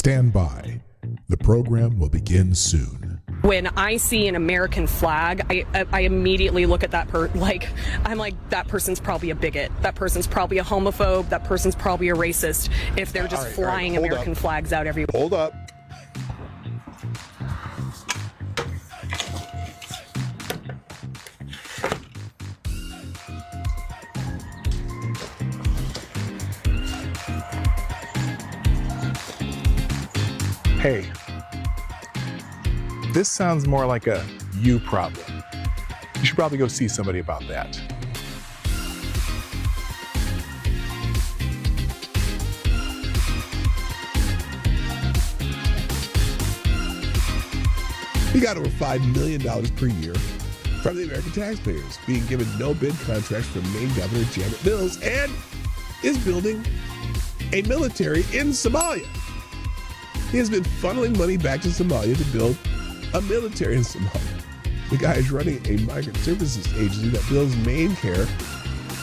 Stand by. The program will begin soon. When I see an American flag, I immediately look at that I'm like, that person's probably a bigot. That person's probably a homophobe. That person's probably a racist if they're just flying American flags out everywhere. Hold up. Hey, this sounds more like a you problem. You should probably go see somebody about that. We got over $5 million per year from the American taxpayers, being given no bid contracts from Maine Governor Janet Mills, and is building a military in Somalia. He has been funneling money back to Somalia to build a military in Somalia. The guy is running a migrant services agency that builds Maine Care,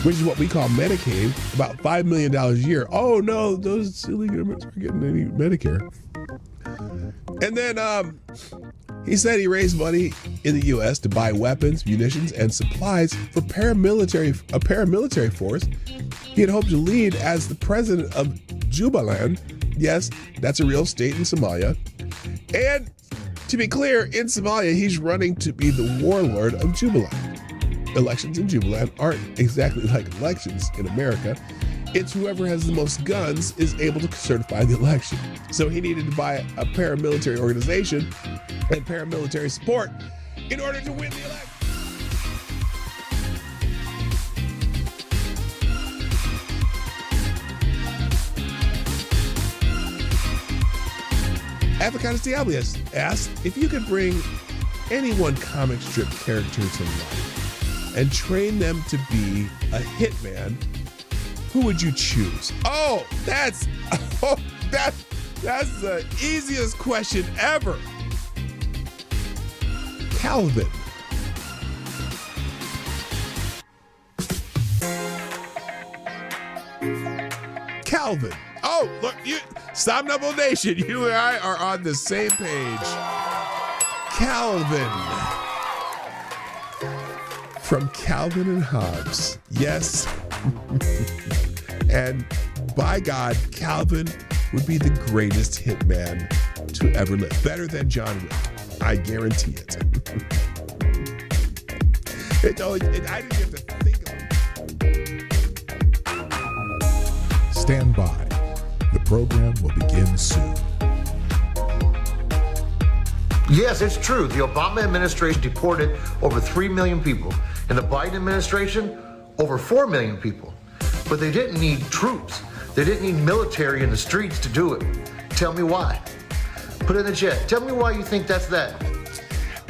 which is what we call Medicaid, about $5 million a year. Oh no, those illegal immigrants aren't getting any Medicare. And then he said he raised money in the U.S. to buy weapons, munitions, and supplies for a paramilitary force he had hoped to lead as the president of Jubaland. Yes, that's a real state in Somalia. And to be clear, in Somalia, he's running to be the warlord of Jubaland. Elections in Jubaland aren't exactly like elections in America. It's whoever has the most guns is able to certify the election. So he needed to buy a paramilitary organization and paramilitary support in order to win the election. Avocados Diablo asked if you could bring any one comic strip character to life and train them to be a hitman, who would you choose? Oh, that's the easiest question ever. Calvin. Calvin. Oh, look, Somnambule Nation, you and I are on the same page. Calvin. From Calvin and Hobbes. Yes. And by God, Calvin would be the greatest hitman to ever live. Better than John Wick. I guarantee it. I didn't have to think of it. Stand by. The program will begin soon. Yes, it's true. The Obama administration deported over 3 million people. And the Biden administration, over 4 million people. But they didn't need troops. They didn't need military in the streets to do it. Tell me why. Put it in the chat. Tell me why you think that's that.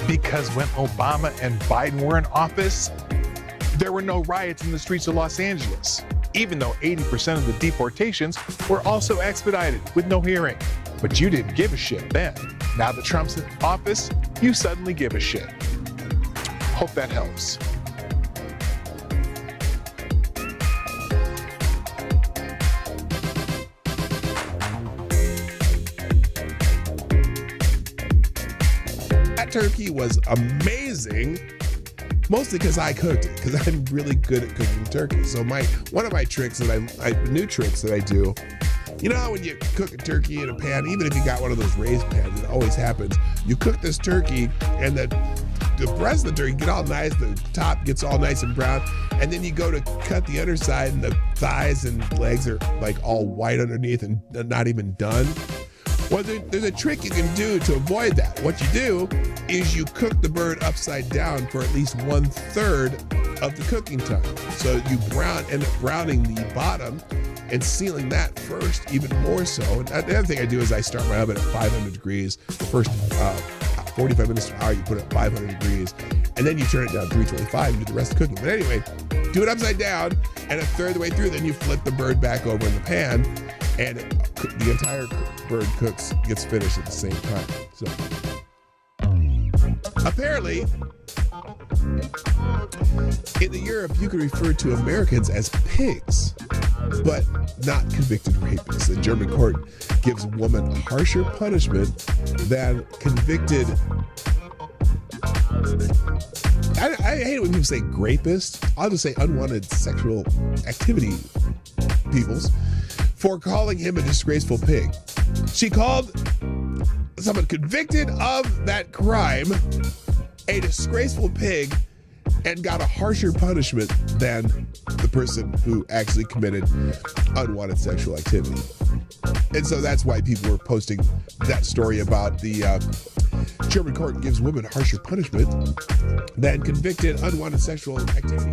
Because when Obama and Biden were in office, there were no riots in the streets of Los Angeles, even though 80% of the deportations were also expedited with no hearing. But you didn't give a shit then. Now that Trump's in office, you suddenly give a shit. Hope that helps. That turkey was amazing, mostly because I cooked it, because I'm really good at cooking turkey. So one of my tricks new tricks that I do, you know how when you cook a turkey in a pan, even if you got one of those raised pans, it always happens. You cook this turkey and the breast of the turkey get all nice, the top gets all nice and brown, and then you go to cut the underside and the thighs and legs are like all white underneath and not even done. Well, there's a trick you can do to avoid that. What you do is you cook the bird upside down for at least 1/3 of the cooking time. So you end up browning the bottom and sealing that first, even more so. And the other thing I do is I start my oven at 500 degrees. The first 45 minutes to an hour, you put it at 500 degrees, and then you turn it down to 325 and do the rest of the cooking. But anyway, do it upside down, and 1/3 of the way through, then you flip the bird back over in the pan, and the entire bird gets finished at the same time. So apparently, in the Europe, you can refer to Americans as pigs. but not convicted rapists. A German court gives woman harsher punishment than convicted. I hate it when people say rapist. I'll just say unwanted sexual activity peoples for calling him a disgraceful pig. She called someone convicted of that crime a disgraceful pig and got a harsher punishment than the person who actually committed unwanted sexual activity. And so that's why people were posting that story about the German court gives women harsher punishment than convicted unwanted sexual activity.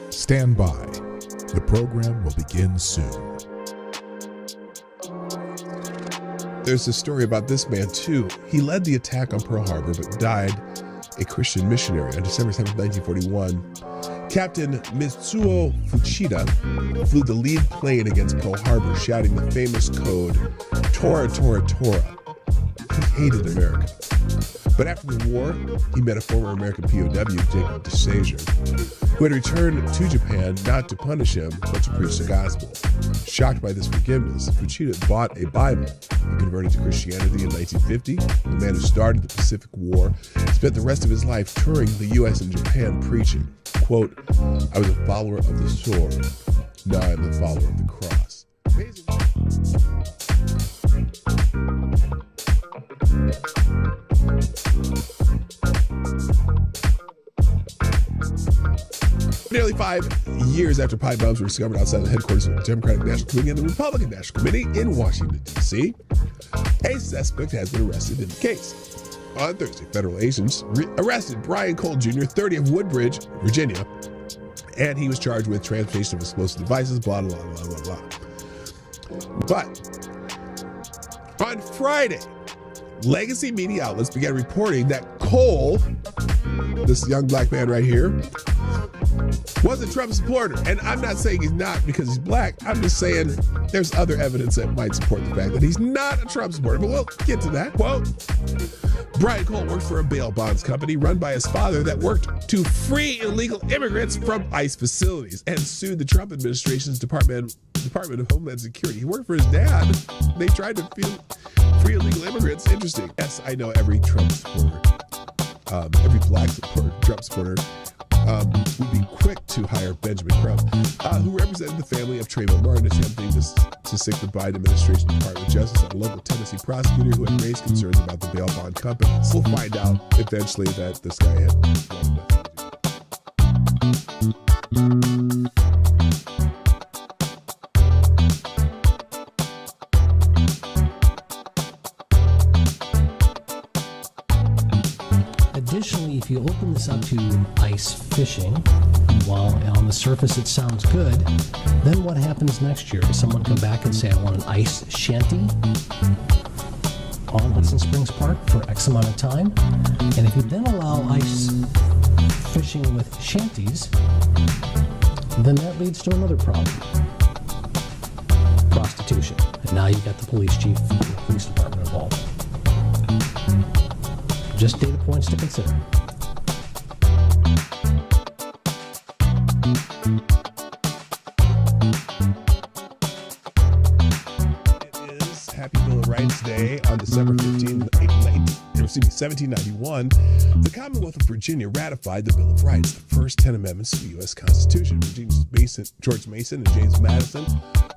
Stand by. The program will begin soon. There's a story about this man too. He led the attack on Pearl Harbor but died a Christian missionary on December 7, 1941. Captain Mitsuo Fuchida flew the lead plane against Pearl Harbor, shouting the famous code, Tora, Tora, Tora. He hated America. But after the war, he met a former American POW, Jacob DeSager, who had returned to Japan not to punish him, but to preach the gospel. Shocked by this forgiveness, Fuchida bought a Bible. He converted to Christianity in 1950. The man who started the Pacific War spent the rest of his life touring the U.S. and Japan preaching. Quote, I was a follower of the sword. Now I'm a follower of the cross. Amazing. Nearly 5 years after pipe bombs were discovered outside the headquarters of the Democratic National Committee and the Republican National Committee in Washington, D.C., a suspect has been arrested in the case. On Thursday, federal agents arrested Brian Cole Jr., 30 of Woodbridge, Virginia, and he was charged with transportation of explosive devices, blah, blah, blah, blah, blah. But on Friday, legacy media outlets began reporting that Cole, this young black man right here, was a Trump supporter. And I'm not saying he's not because he's black. I'm just saying there's other evidence that might support the fact that he's not a Trump supporter. But we'll get to that. Quote, Brian Cole worked for a bail bonds company run by his father that worked to free illegal immigrants from ICE facilities and sued the Trump administration's Department of Homeland Security. He worked for his dad. They tried to free illegal immigrants. Interesting. Yes, I know every Trump supporter, every black Trump supporter would be quick to hire Benjamin Crump, who represented the family of Trayvon Martin, attempting to sic the Biden administration Department of Justice on a local Tennessee prosecutor who had raised concerns about the bail bond companies. We'll find out eventually that this guy had wanted nothing to do. Additionally, if you open this up to ice fishing, while on the surface it sounds good, then what happens next year? Does someone come back and say, I want an ice shanty on Hudson Springs Park for X amount of time? And if you then allow ice fishing with shanties, then that leads to another problem. Prostitution. And now you've got the police chief and the police department involved. Just data points to consider. It is Happy Bill of Rights Day on December 1791. The Commonwealth of Virginia ratified the Bill of Rights, the first 10 amendments to the U.S. Constitution. Virginia's George Mason and James Madison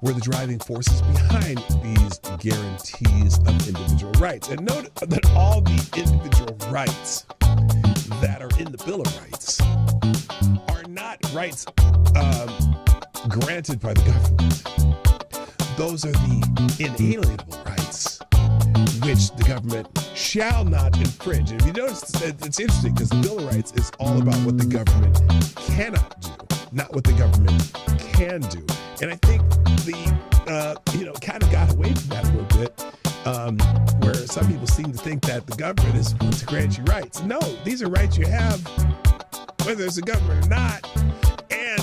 were the driving forces behind these guarantees of individual rights. And note that all the individual rights that are in the Bill of Rights are not rights granted by the government. Those are the inalienable rights which the government shall not infringe. And if you notice, it's interesting because the Bill of Rights is all about what the government cannot do, not what the government can do. And I think kind of got away from that a little bit, where some people seem to think that the government is going to grant you rights. No, these are rights you have, whether there's a government or not, and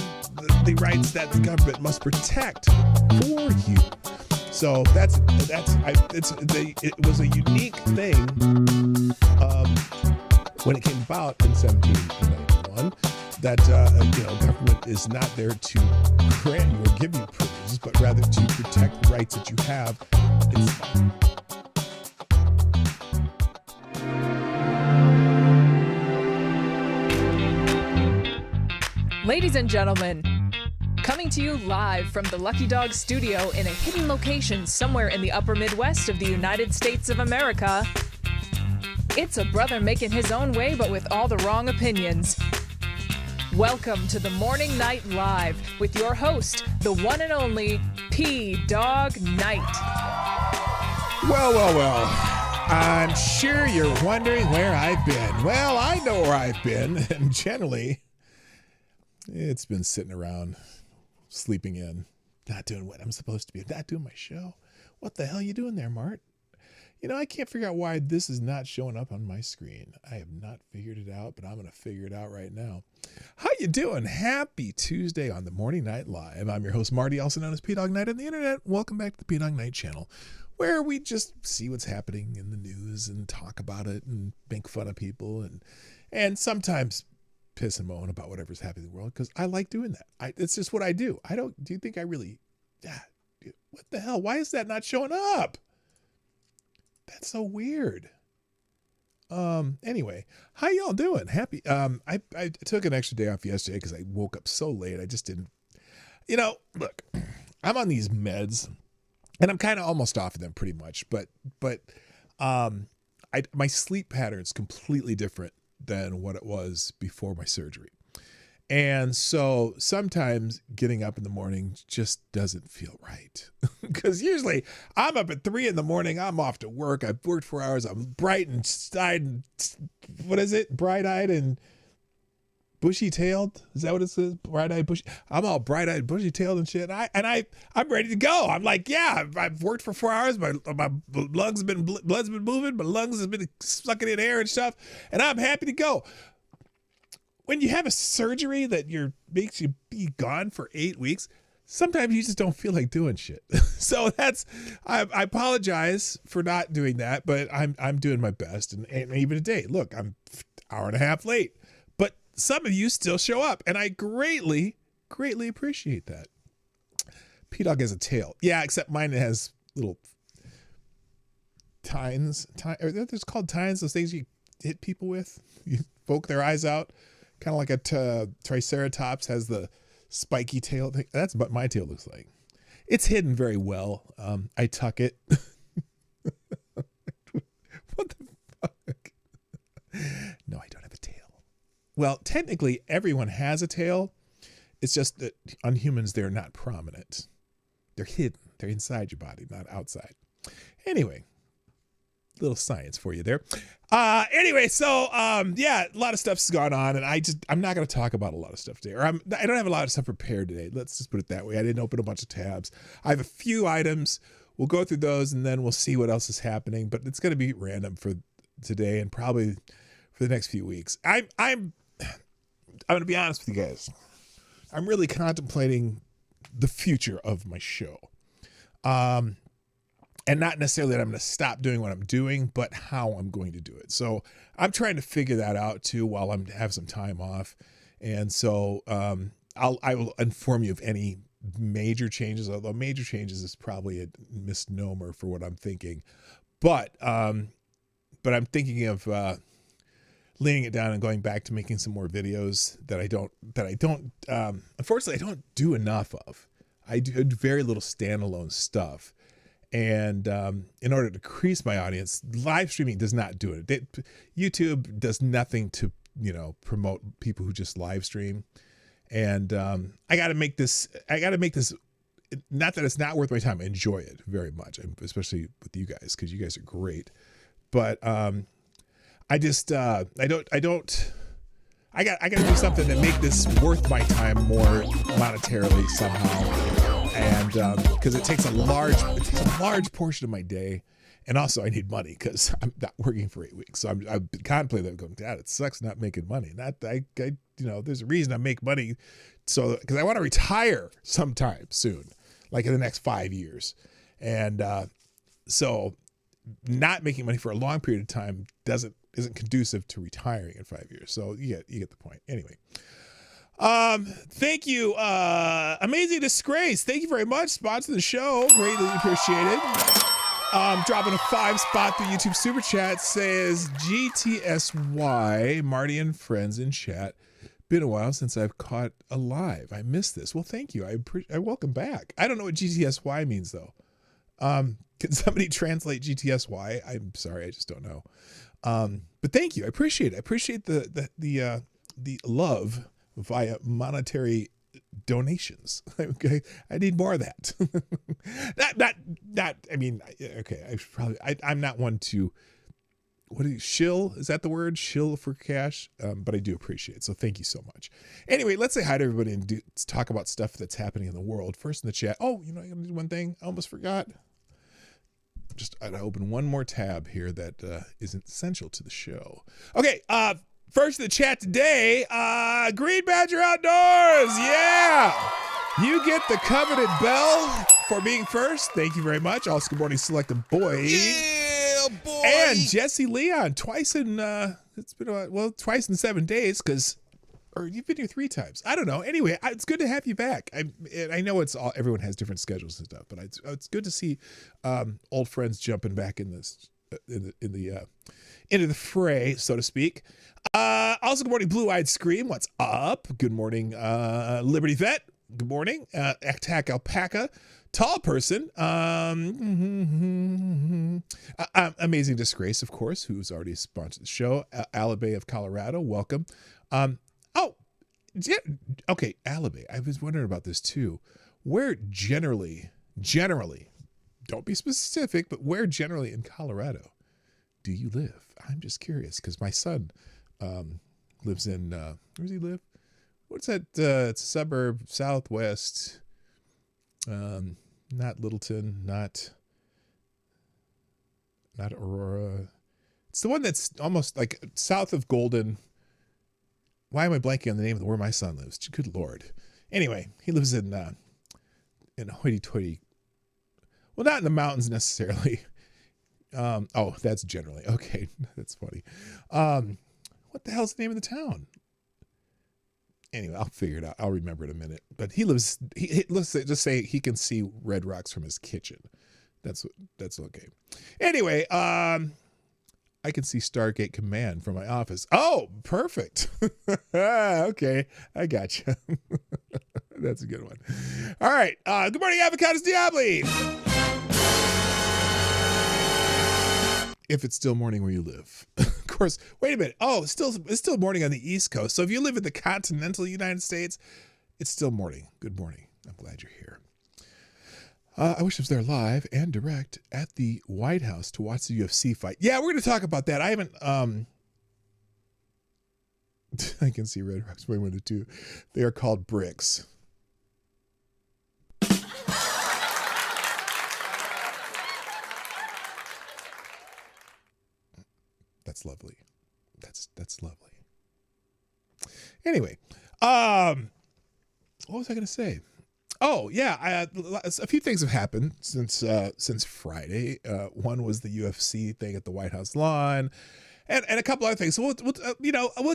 the rights that the government must protect for you. So it was a unique thing when it came about in 1791. that government is not there to grant you or give you privileges, but rather to protect the rights that you have. Ladies and gentlemen, coming to you live from the Lucky Dog studio in a hidden location somewhere in the upper Midwest of the United States of America, it's a brother making his own way but with all the wrong opinions. Welcome to the Morning Night Live with your host, the one and only Dawg Knight. Well. I'm sure you're wondering where I've been. Well, I know where I've been, and generally, it's been sitting around, sleeping in, not doing what I'm supposed to be, not doing my show. What the hell are you doing there, Mart? I can't figure out why this is not showing up on my screen. I have not figured it out, but I'm going to figure it out right now. How you doing? Happy Tuesday on the Morning Night Live. I'm your host, Marty, also known as Dawg Knight on the internet. Welcome back to the Dawg Knight Channel, where we just see what's happening in the news and talk about it and make fun of people and sometimes piss and moan about whatever's happening in the world, because I like doing that. It's just what I do. Do you think I really, what the hell? Why is that not showing up? That's so weird. Anyway, how y'all doing? Happy. I took an extra day off yesterday because I woke up so late. I just didn't, look, I'm on these meds and I'm kind of almost off of them pretty much, but my sleep pattern's completely different than what it was before my surgery. And so sometimes getting up in the morning just doesn't feel right, because usually I'm up at 3 a.m. I'm off to work. I've worked 4 hours. I'm bright and eyed and bright-eyed and bushy-tailed. Is that what it says? Bright-eyed, bushy. I'm all bright-eyed, bushy-tailed and shit. I'm ready to go. I'm like, yeah, I've worked for 4 hours. My lungs have been, blood's been moving. My lungs have been sucking in air and stuff. And I'm happy to go. When you have a surgery that makes you be gone for 8 weeks, sometimes you just don't feel like doing shit. So I apologize for not doing that, but I'm doing my best. And even today, look, I'm an hour and a half late. Some of you still show up, and I greatly, greatly appreciate that. Dawg has a tail. Yeah, except mine has little tines. They're called tines, those things you hit people with. You poke their eyes out, kind of like a triceratops has the spiky tail thing. That's what my tail looks like. It's hidden very well. I tuck it. What the fuck? No, I don't have a tail. Well, technically, everyone has a tail. It's just that on humans, they're not prominent. They're hidden. They're inside your body, not outside. Anyway, little science for you there. Anyway, so a lot of stuff's gone on, and I'm not going to talk about a lot of stuff today. I don't have a lot of stuff prepared today. Let's just put it that way. I didn't open a bunch of tabs. I have a few items. We'll go through those, and then we'll see what else is happening. But it's going to be random for today and probably for the next few weeks. I'm going to be honest with you guys. I'm really contemplating the future of my show. And not necessarily that I'm going to stop doing what I'm doing, but how I'm going to do it. So I'm trying to figure that out too while I have some time off. And so I will inform you of any major changes, although major changes is probably a misnomer for what I'm thinking. But I'm thinking of laying it down and going back to making some more videos that I don't unfortunately I don't do enough of. I do very little standalone stuff. And in order to increase my audience, live streaming does not do it. YouTube does nothing to, promote people who just live stream. And I got to make this, not that it's not worth my time. I enjoy it very much, especially with you guys, because you guys are great. But I got to do something to make this worth my time more monetarily somehow. And because it takes a large portion of my day, and also I need money because I'm not working for 8 weeks. So I've been contemplating that, going, Dad, it sucks not making money. There's a reason I make money, so because I want to retire sometime soon, like in the next 5 years, and so not making money for a long period of time isn't conducive to retiring in 5 years. So you get the point. Anyway. Thank you, Amazing Disgrace. Thank you very much. Sponsor the show. Greatly appreciated. Dropping a 5 spot through YouTube Super Chat says GTSY, Marty and friends in chat. Been a while since I've caught a live. I missed this. Well, thank you. I welcome back. I don't know what GTSY means though. Can somebody translate GTSY? I'm sorry, I just don't know. But thank you. I appreciate it. I appreciate the love via monetary donations. Okay, I need more of that. not. I mean, okay. I'm not one to. What do you shill? Is that the word? Shill for cash? But I do appreciate it. So thank you so much. Anyway, let's say hi to everybody and let's talk about stuff that's happening in the world. First in the chat. Oh, you know, I'm gonna do one thing. I almost forgot. I'd open one more tab here that isn't essential to the show. Okay. First in the chat today, Green Badger Outdoors. Yeah. You get the coveted bell for being first. Thank you very much. Also, good morning, Selected Boy. Yeah, boy. And Jesse Leon, twice in 7 days, or you've been here 3 times. I don't know. Anyway, it's good to have you back. I know everyone has different schedules and stuff, but it's good to see old friends jumping back in this into the fray, so to speak. Also, good morning, Blue Eyed Scream. What's up? Good morning, Liberty Vet. Good morning, Attack Alpaca. Tall Person. Amazing Disgrace, of course, who's already sponsored the show. Alabay of Colorado, welcome. Okay, Alabay. I was wondering about this too. Where generally, don't be specific, but where generally in Colorado do you live? I'm just curious because my son lives in, where does he live? What's that? It's a suburb, southwest, not Littleton, not Aurora. It's the one that's almost like south of Golden. Why am I blanking on the name of where my son lives? Good Lord. Anyway, he lives in hoity-toity. Well, not in the mountains necessarily. That's generally. Okay, that's funny. What the hell's the name of the town? Anyway, I'll figure it out. I'll remember in a minute. But let's just say he can see Red Rocks from his kitchen. That's okay. Anyway, I can see Stargate Command from my office. Oh, perfect. Okay, I got you. That's a good one. All right. Good morning, Avocados Diabli. If it's still morning where you live. Of course, wait a minute. Oh, it's still morning on the East Coast. So if you live in the continental United States, it's still morning. Good morning. I'm glad you're here. I wish I was there live and direct at the White House to watch the UFC fight. Yeah, we're going to talk about that. I haven't, I can see Red Rocks 112. They are called bricks. That's lovely. That's lovely. Anyway, what was I going to say? Oh yeah, a few things have happened since Friday. One was the UFC thing at the White House lawn, and a couple other things. So we'll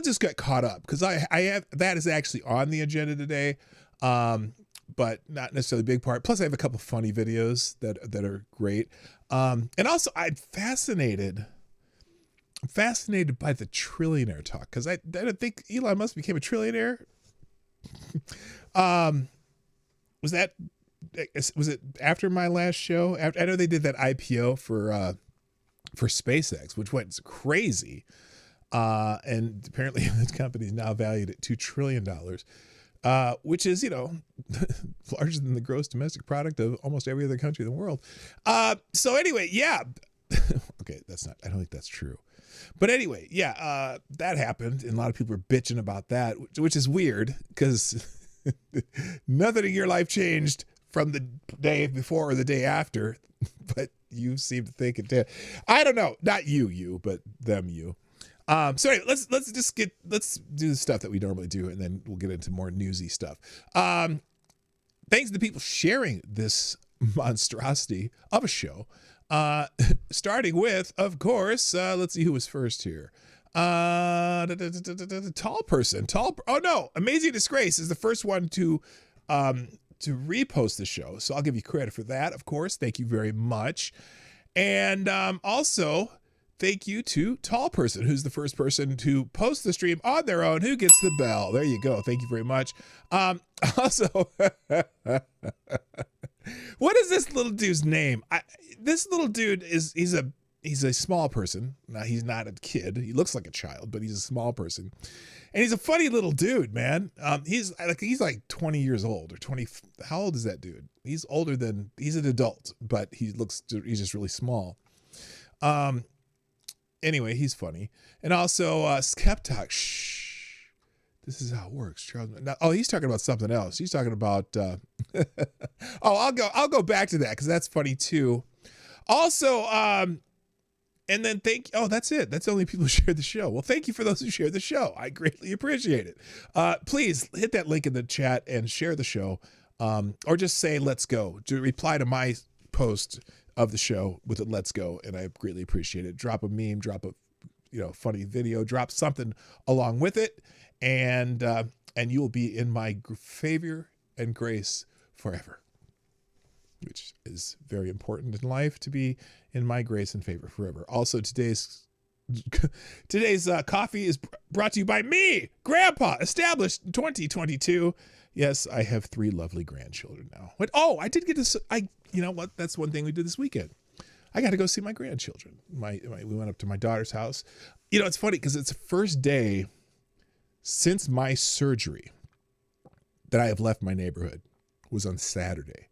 just get caught up because I have that is actually on the agenda today, but not necessarily a big part. Plus, I have a couple funny videos that are great, and also I'm fascinated by the trillionaire talk because I don't think Elon Musk became a trillionaire. Was it after my last show? I know they did that IPO for SpaceX, which went crazy, and apparently the company is now valued at $2 trillion, which is larger than the gross domestic product of almost every other country in the world. So anyway, yeah, okay, I don't think that's true. But anyway, yeah, that happened, and a lot of people are bitching about that, which is weird because nothing in your life changed from the day before or the day after, but you seem to think it did. I don't know, not you, but them, you. So anyway, let's do the stuff that we normally do, and then we'll get into more newsy stuff. Thanks to the people sharing this monstrosity of a show. Starting with, of course, let's see who was first here. Tall person. Oh no, Amazing Disgrace is the first one to repost the show. So I'll give you credit for that, of course. Thank you very much. And also, thank you to Tall Person, who's the first person to post the stream on their own, who gets the bell. There you go. Thank you very much. Also, what is this little dude's name? This little dude he's a small person. Now, he's not a kid. He looks like a child, but he's a small person. And he's a funny little dude, man. He's like 20 years old or 20. How old is that dude? He's an adult, but he's just really small. Anyway, he's funny. And also, Skeptok. Shh. This is how it works. Charles. Now, he's talking about something else. He's talking about. I'll go back to that because that's funny too. Also, and then that's it. That's the only people who shared the show. Well, thank you for those who shared the show. I greatly appreciate it. Please hit that link in the chat and share the show, or just say "Let's go" to reply to my post of the show with a "Let's go," and I greatly appreciate it. Drop a meme, drop a funny video, drop something along with it, and you will be in my favor and grace forever, which is very important in life, to be in my grace and favor forever. Also, today's coffee is brought to you by me, Grandpa, established in 2022. Yes, I have 3 lovely grandchildren now. But I did get to. You know what? That's one thing we did this weekend. I got to go see my grandchildren. We went up to my daughter's house. It's funny because it's the first day since my surgery that I have left my neighborhood. Was on Saturday.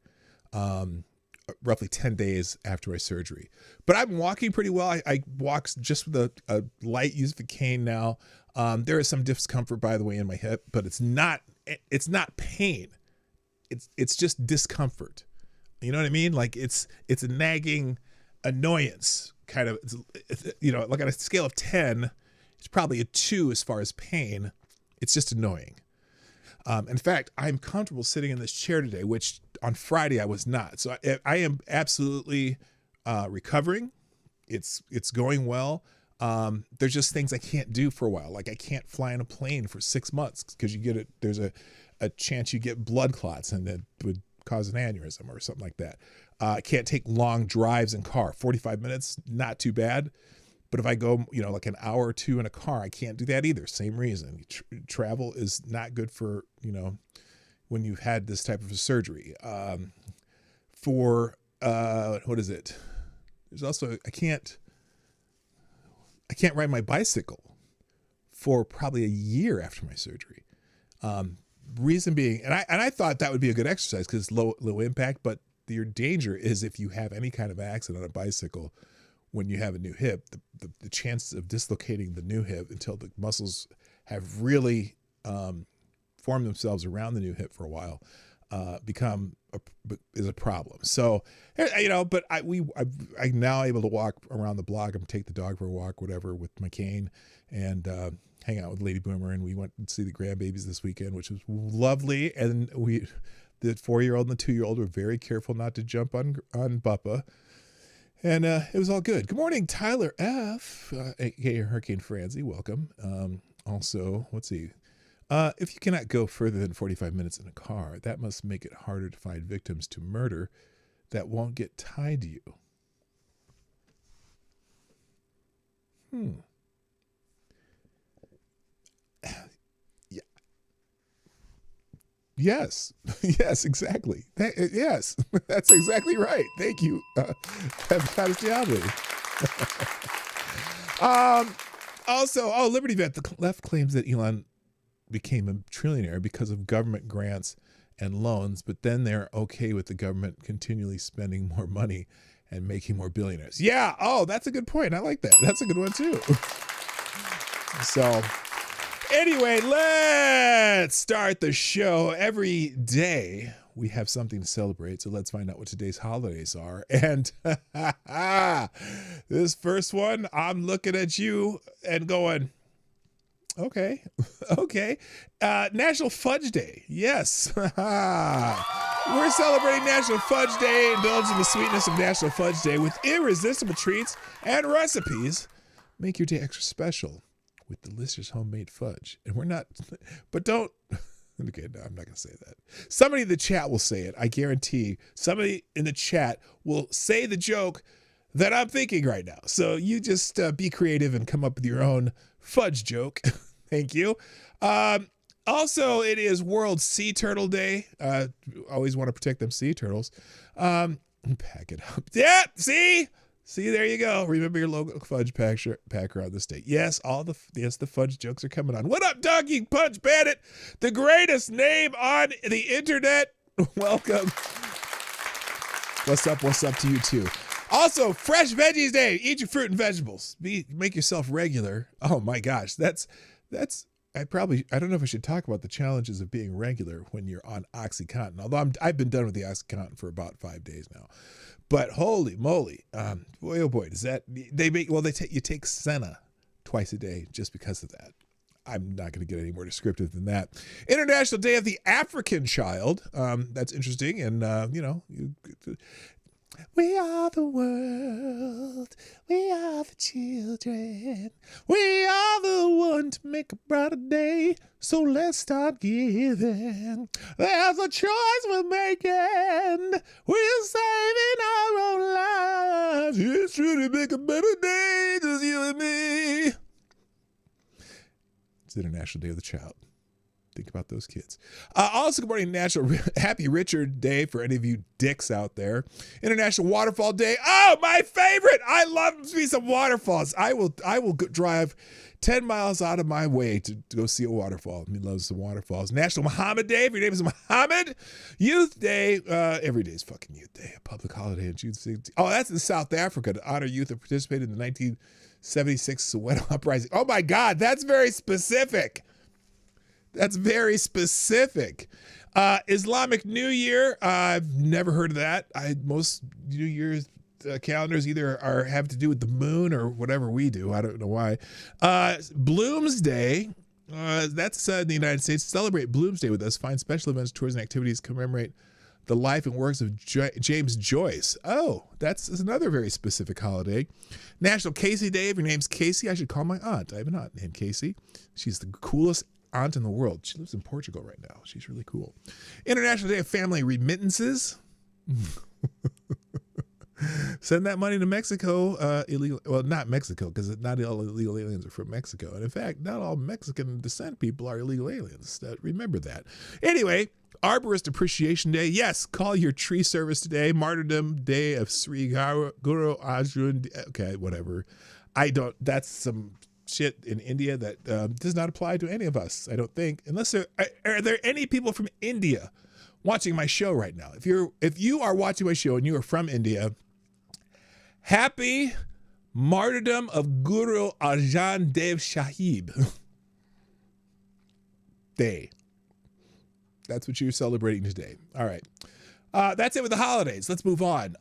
Roughly 10 days after my surgery. But I'm walking pretty well. I walk just with a light use of a cane now. There is some discomfort, by the way, in my hip, but it's not pain. It's just discomfort. You know what I mean? Like it's a nagging annoyance kind of, like on a scale of 10, it's probably a 2 as far as pain. It's just annoying. In fact, I'm comfortable sitting in this chair today, which on Friday I was not. So I am absolutely recovering. It's going well. There's just things I can't do for a while. Like I can't fly in a plane for 6 months because there's a chance you get blood clots and that would cause an aneurysm or something like that. I can't take long drives in car. 45 minutes, not too bad. But if I go, like an hour or 2 in a car, I can't do that either. Same reason. Travel is not good for, when you've had this type of a surgery. What is it? There's also, I can't ride my bicycle for probably a year after my surgery. Reason being, and I thought that would be a good exercise because it's low impact, but your danger is if you have any kind of accident on a bicycle, when you have a new hip, the chances of dislocating the new hip until the muscles have really formed themselves around the new hip for a while is a problem. So, but I'm now able to walk around the block. I'm gonna take the dog for a walk, whatever, with my cane, and hang out with Lady Boomer. And we went and see the grandbabies this weekend, which was lovely. And the 4-year-old and the 2-year-old were very careful not to jump on Buppa. And it was all good. Good morning, Tyler F., aka Hurricane Franzi. Welcome. Also, let's see. If you cannot go further than 45 minutes in a car, that must make it harder to find victims to murder that won't get tied to you. Yeah. Yes. Yes, exactly. Yes, that's exactly right. Thank you. Also, Liberty Vet, the left claims that Elon became a trillionaire because of government grants and loans, but then they're okay with the government continually spending more money and making more billionaires. Yeah. Oh, that's a good point. I like that. That's a good one too. So anyway, let's start the show. Every day we have something to celebrate, so let's find out what today's holidays are. And this first one, I'm looking at you and going, okay. National Fudge Day. Yes. We're celebrating National Fudge Day, indulging the sweetness of National Fudge Day with irresistible treats and recipes. Make your day extra special. with delicious homemade fudge. And we're not, but don't, okay, no, I'm not going to say that. Somebody in the chat will say it. I guarantee somebody in the chat will say the joke that I'm thinking right now. So you just be creative and come up with your own fudge joke. Thank you. Also, it is World Sea Turtle Day. Always want to protect them sea turtles. Pack it up. Yeah, see, there you go. Remember your local fudge packer on the state. Yes, the fudge jokes are coming on. What up, Donkey Punch Bandit? The greatest name on the internet. Welcome. What's up to you too? Also, Fresh Veggies Day. Eat your fruit and vegetables. Make yourself regular. Oh my gosh, that's. I don't know if I should talk about the challenges of being regular when you're on OxyContin. Although I've been done with the OxyContin for about 5 days now. But holy moly, boy oh boy, does that you take Senna twice a day just because of that. I'm not going to get any more descriptive than that. International Day of the African Child. That's interesting, and we are the world. We are the children. We are the one to make a brighter day. So let's start giving. There's a choice we're making. We're saving our own lives. It's true to make a better day, just you and me. It's International Day of the Child. Think about those kids. Also, good morning, Happy Richard Day for any of you dicks out there. International Waterfall Day. Oh, my favorite. I love me some waterfalls. I will drive 10 miles out of my way to go see a waterfall. He loves some waterfalls. National Muhammad Day. If your name is Muhammad. Youth Day. Every day is fucking Youth Day. A public holiday in June 16th. Oh, that's in South Africa to honor youth who participated in the 1976 Soweto uprising. Oh, my God. That's very specific. That's very specific. Islamic New Year. I've never heard of that. Most New Year's calendars either have to do with the moon or whatever we do. I don't know why. Bloomsday. That's in the United States. Celebrate Bloomsday with us. Find special events, tours, and activities commemorate the life and works of James Joyce. Oh, that's another very specific holiday. National Casey Day. If your name's Casey, I should call my aunt. I have an aunt named Casey. She's the coolest aunt in the world. She lives in Portugal right now. She's really cool. International Day of Family Remittances. Send that money to Mexico. Illegal. Well, not Mexico, because not all illegal aliens are from Mexico. And in fact, not all Mexican descent people are illegal aliens. Remember that. Anyway, Arborist Appreciation Day. Yes, call your tree service today. Martyrdom Day of Sri Guru Arjan. Okay, whatever. That's some shit in India that does not apply to any of us, I don't think, unless are there any people from India watching my show right now? If you are watching my show and you are from India, happy Martyrdom of Guru Arjan Dev Sahib Day. That's what you're celebrating today. All right. That's it with the holidays. Let's move on.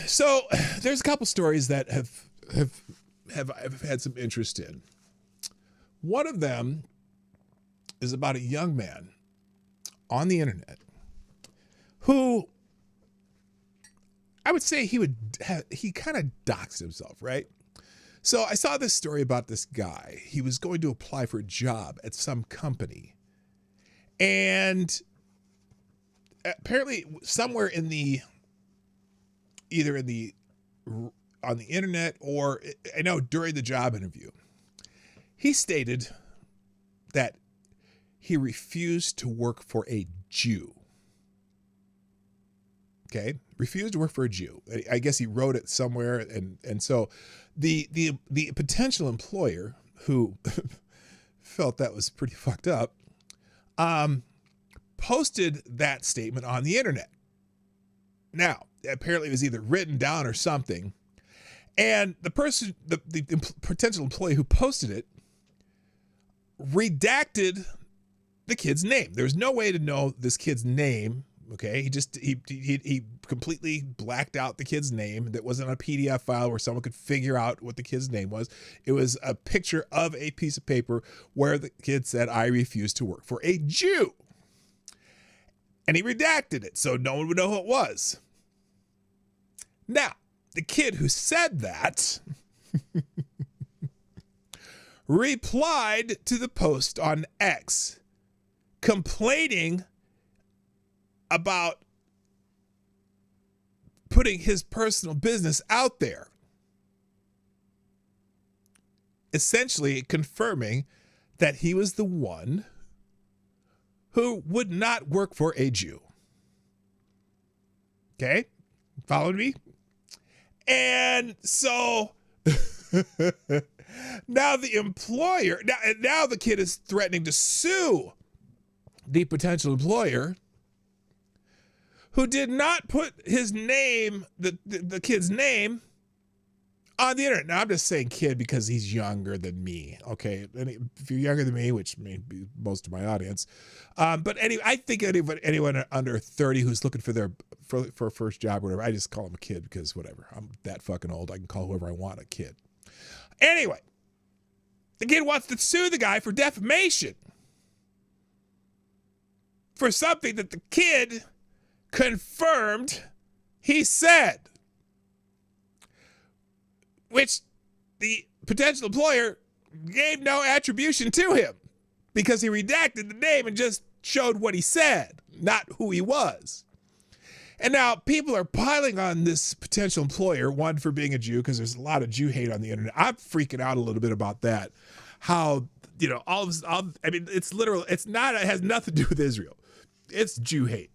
So there's a couple stories that I've had some interest in. One of them is about a young man on the internet who I would say he kind of doxed himself, right? So I saw this story about this guy. He was going to apply for a job at some company, and apparently somewhere on the internet, or I know during the job interview, he stated that he refused to work for a Jew. Okay, refused to work for a Jew. I guess he wrote it somewhere, and so the potential employer, who felt that was pretty fucked up, posted that statement on the internet. Now, apparently it was either written down or something, and the person, the potential employee who posted it, redacted the kid's name. There's no way to know this kid's name. Okay, he completely blacked out the kid's name. That wasn't a PDF file where someone could figure out what the kid's name was. It was a picture of a piece of paper where the kid said, "I refuse to work for a Jew," and he redacted it so no one would know who it was. Now, the kid who said that replied to the post on X, complaining about putting his personal business out there, essentially confirming that he was the one who would not work for a Jew. Okay? Following me? And so now the employer, now the kid is threatening to sue the potential employer who did not put his name, the kid's name, on the internet. Now, I'm just saying kid because he's younger than me, okay? And if you're younger than me, which may be most of my audience, but anyway, I think anyone under 30 who's looking for a first job or whatever, I just call them a kid because whatever. I'm that fucking old. I can call whoever I want a kid. Anyway, the kid wants to sue the guy for defamation for something that the kid confirmed he said, which the potential employer gave no attribution to him because he redacted the name and just showed what he said, not who he was. And now people are piling on this potential employer, one for being a Jew, because there's a lot of Jew hate on the internet. I'm freaking out a little bit about that. How, it's literal. It has nothing to do with Israel. It's Jew hate.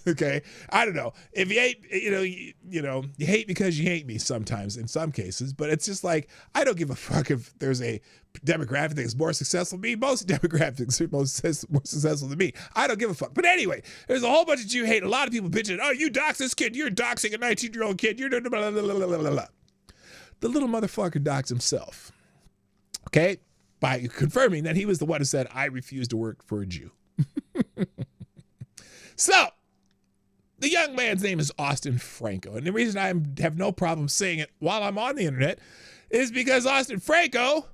Okay. I don't know if you hate, you hate because you hate me sometimes in some cases, but it's just like, I don't give a fuck if there's a demographic that's more successful than me. Most demographics are more successful than me. I don't give a fuck. But anyway, there's a whole bunch of Jew hate. A lot of people bitching, oh, you dox this kid. You're doxing a 19-year-old kid. You're blah, blah, blah, blah, blah, blah. The little motherfucker doxed himself. Okay. By confirming that he was the one who said, I refuse to work for a Jew. So, the young man's name is Austin Franco. And the reason I have no problem saying it while I'm on the internet is because Austin Franco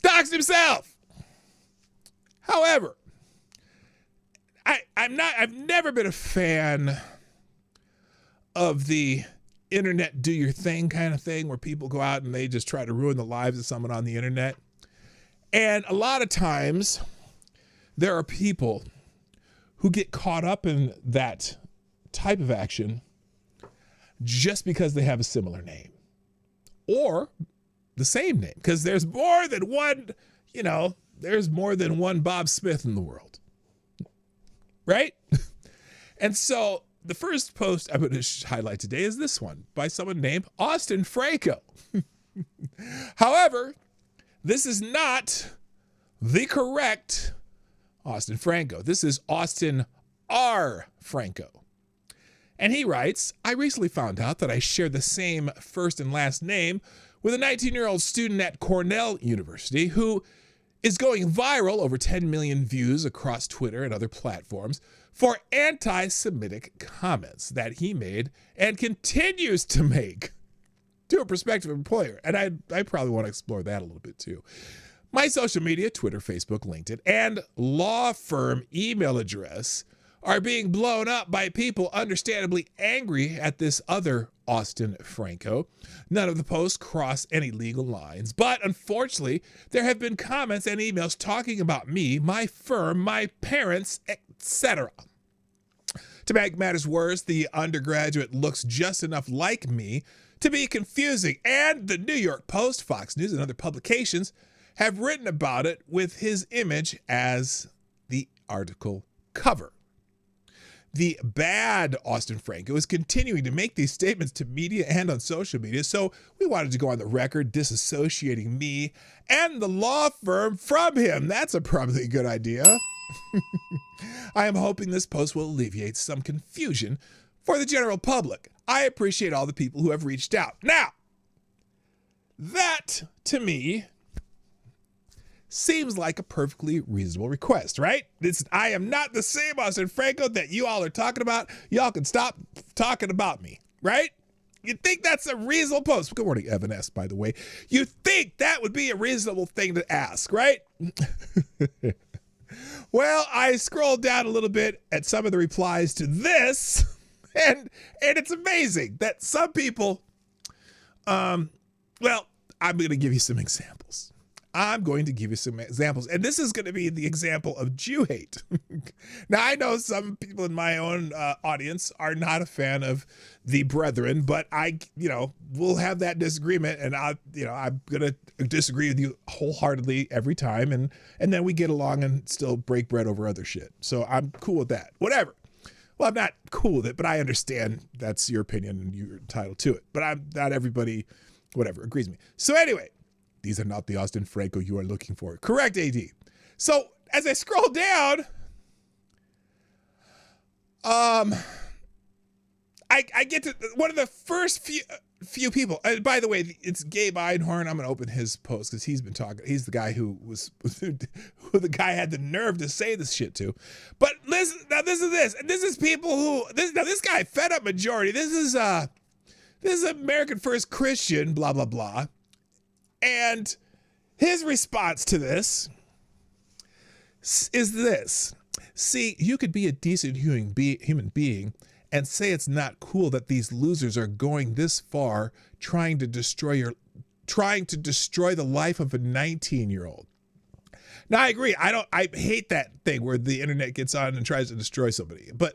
doxed himself. However, I've never been a fan of the internet do your thing kind of thing where people go out and they just try to ruin the lives of someone on the internet. And a lot of times there are people who get caught up in that type of action just because they have a similar name or the same name, because there's more than one, there's more than one Bob Smith in the world, right? And so the first post I'm going to highlight today is this one by someone named Austin Franco. However, this is not the correct Austin Franco. This is Austin R. Franco. And he writes, I recently found out that I share the same first and last name with a 19-year-old student at Cornell University who is going viral, over 10 million views across Twitter and other platforms, for anti-Semitic comments that he made and continues to make to a prospective employer. And I probably want to explore that a little bit too. My social media, Twitter, Facebook, LinkedIn, and law firm email address are being blown up by people understandably angry at this other Austin Franco. None of the posts cross any legal lines, but unfortunately, there have been comments and emails talking about me, my firm, my parents, etc. To make matters worse, the undergraduate looks just enough like me to be confusing, and the New York Post, Fox News, and other publications have written about it with his image as the article cover. The bad Austin Franco is continuing to make these statements to media and on social media, so we wanted to go on the record disassociating me and the law firm from him. That's probably a good idea. I am hoping this post will alleviate some confusion for the general public. I appreciate all the people who have reached out. Now, that to me seems like a perfectly reasonable request, right? I am not the same Austin Franco that you all are talking about. Y'all can stop talking about me, right? You think that's a reasonable post? Good morning, Evan S., by the way. You think that would be a reasonable thing to ask, right? Well, I scrolled down a little bit at some of the replies to this, and it's amazing that some people Well, I'm going to give you some examples. And this is going to be the example of Jew hate. Now, I know some people in my own audience are not a fan of the brethren, but we'll have that disagreement, and I'm going to disagree with you wholeheartedly every time, and then we get along and still break bread over other shit. So I'm cool with that. Whatever. Well, I'm not cool with it, but I understand that's your opinion and you're entitled to it. But not everybody, whatever, agrees with me. So anyway, these are not the Austin Franco you are looking for. Correct, AD. So as I scroll down, I get to one of the first few people. And by the way, it's Gabe Einhorn. I'm going to open his post because he's been talking. He's the guy who the guy had the nerve to say this shit to. But listen, now this is people this guy, Fed Up Majority. This is American First Christian, blah, blah, blah. And his response to this is this. See, you could be a decent human being and say it's not cool that these losers are going this far trying to destroy the life of a 19-year-old. Now, I agree. I hate that thing where the internet gets on and tries to destroy somebody. But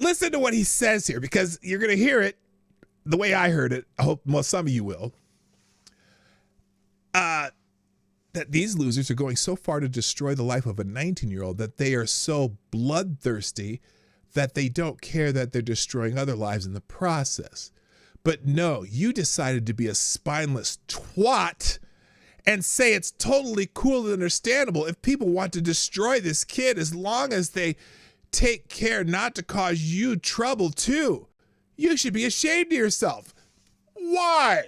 listen to what he says here, because you're going to hear it the way I heard it. I hope some of you will. That these losers are going so far to destroy the life of a 19-year-old that they are so bloodthirsty that they don't care that they're destroying other lives in the process. But no, you decided to be a spineless twat and say it's totally cool and understandable if people want to destroy this kid as long as they take care not to cause you trouble too. You should be ashamed of yourself. Why?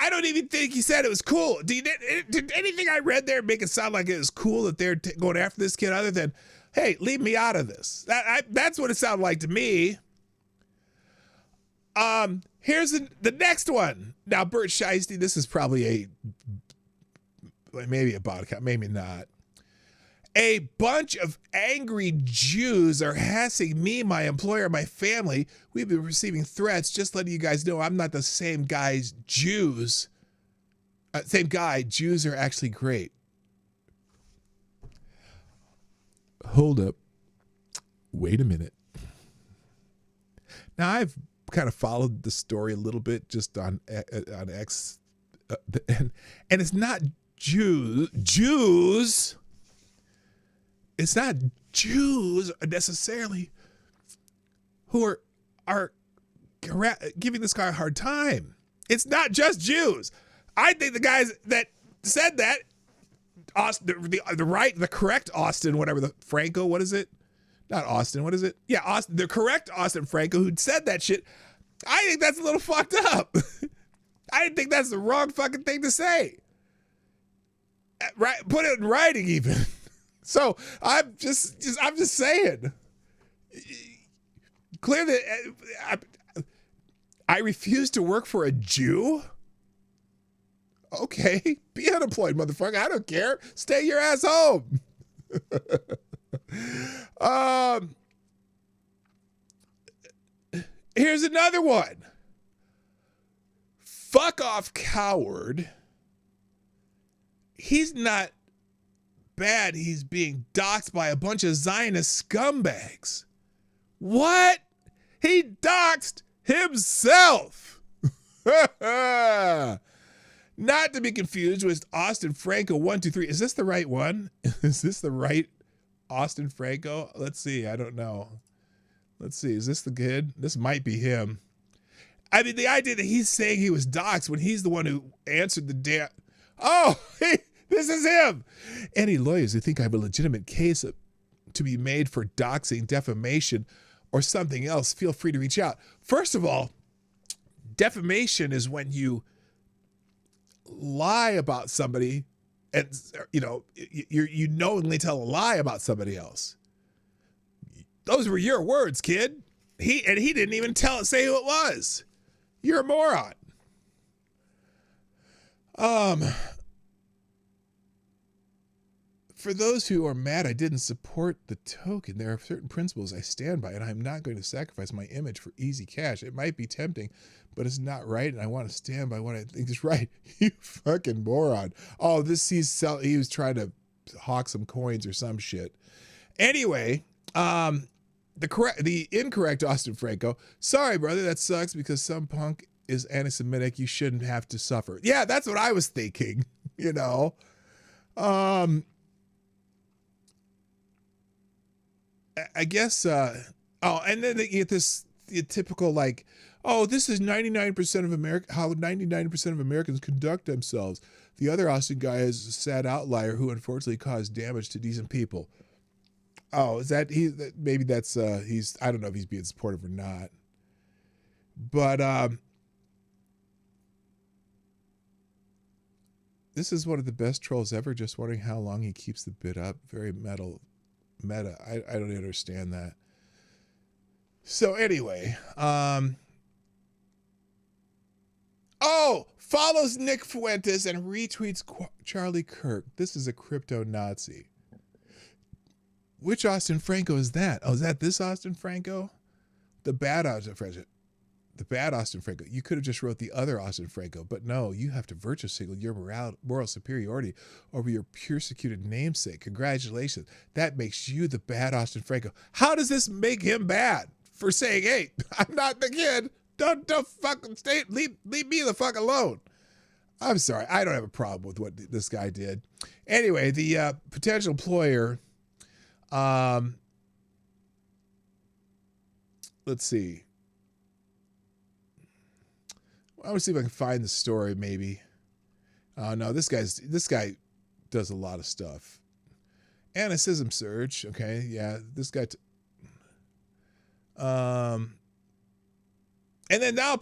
I don't even think he said it was cool. Did anything I read there make it sound like it was cool that they're going after this kid other than, hey, leave me out of this? That's what it sounded like to me. Here's the next one. Now, Bert Shiesty, this is probably maybe a bot account, maybe not. A bunch of angry Jews are harassing me, my employer, my family. We've been receiving threats. Just letting you guys know I'm not the same guy's Jews. Same guy. Jews are actually great. Hold up. Wait a minute. Now, I've kind of followed the story a little bit just on X. And it's not Jews. It's not Jews necessarily who are giving this guy a hard time. It's not just Jews. I think the guys that said that, the correct Austin, whatever the Franco, what is it? Not Austin, what is it? Yeah, Austin, the correct Austin Franco who said that shit. I think that's a little fucked up. I think that's the wrong fucking thing to say. Right, put it in writing even. So I'm just saying, clearly, I refuse to work for a Jew. Okay, be unemployed, motherfucker. I don't care. Stay your ass home. Here's another one. Fuck off, coward. He's not bad. He's being doxxed by a bunch of Zionist scumbags. What? He doxed himself. Not to be confused with Austin Franco 123. Is this the right one? Is this the right Austin Franco? Let's see. I don't know. Let's see. Is this the good? This might be him. I mean, the idea that he's saying he was doxxed when he's the one who answered the damn. Oh, this is him. Any lawyers who think I have a legitimate case to be made for doxing, defamation, or something else, feel free to reach out. First of all, defamation is when you lie about somebody and, you knowingly tell a lie about somebody else. Those were your words, kid. He didn't even say who it was. You're a moron. For those who are mad I didn't support the token, there are certain principles I stand by, and I'm not going to sacrifice my image for easy cash. It might be tempting, but it's not right, and I want to stand by what I think is right. You fucking moron. Oh, he was trying to hawk some coins or some shit. Anyway, the incorrect Austin Franco. Sorry, brother, that sucks because some punk is anti-Semitic. You shouldn't have to suffer. Yeah, that's what I was thinking, you know. I guess, and then they get this typical like, oh, this is 99% of America, how 99% of Americans conduct themselves. The other Austin guy is a sad outlier who unfortunately caused damage to decent people. Oh, is that maybe that's he's, I don't know if he's being supportive or not, but this is one of the best trolls ever. Just wondering how long he keeps the bid up. Very meta. I don't understand that. So anyway, follows Nick Fuentes and retweets Charlie Kirk. This is a crypto Nazi. Which Austin Franco is that? Oh, is that this Austin Franco? The bad Austin Franco. The bad Austin Franco. You could have just wrote the other Austin Franco, but no, you have to virtue signal your moral superiority over your persecuted namesake. Congratulations. That makes you the bad Austin Franco. How does this make him bad for saying, hey, I'm not the kid. Don't fucking leave me the fuck alone. I'm sorry. I don't have a problem with what this guy did. Anyway, the potential employer, let's see. I want to see if I can find the story, maybe. No, this guy does a lot of stuff. Anicism surge. Okay, yeah, this guy. And then now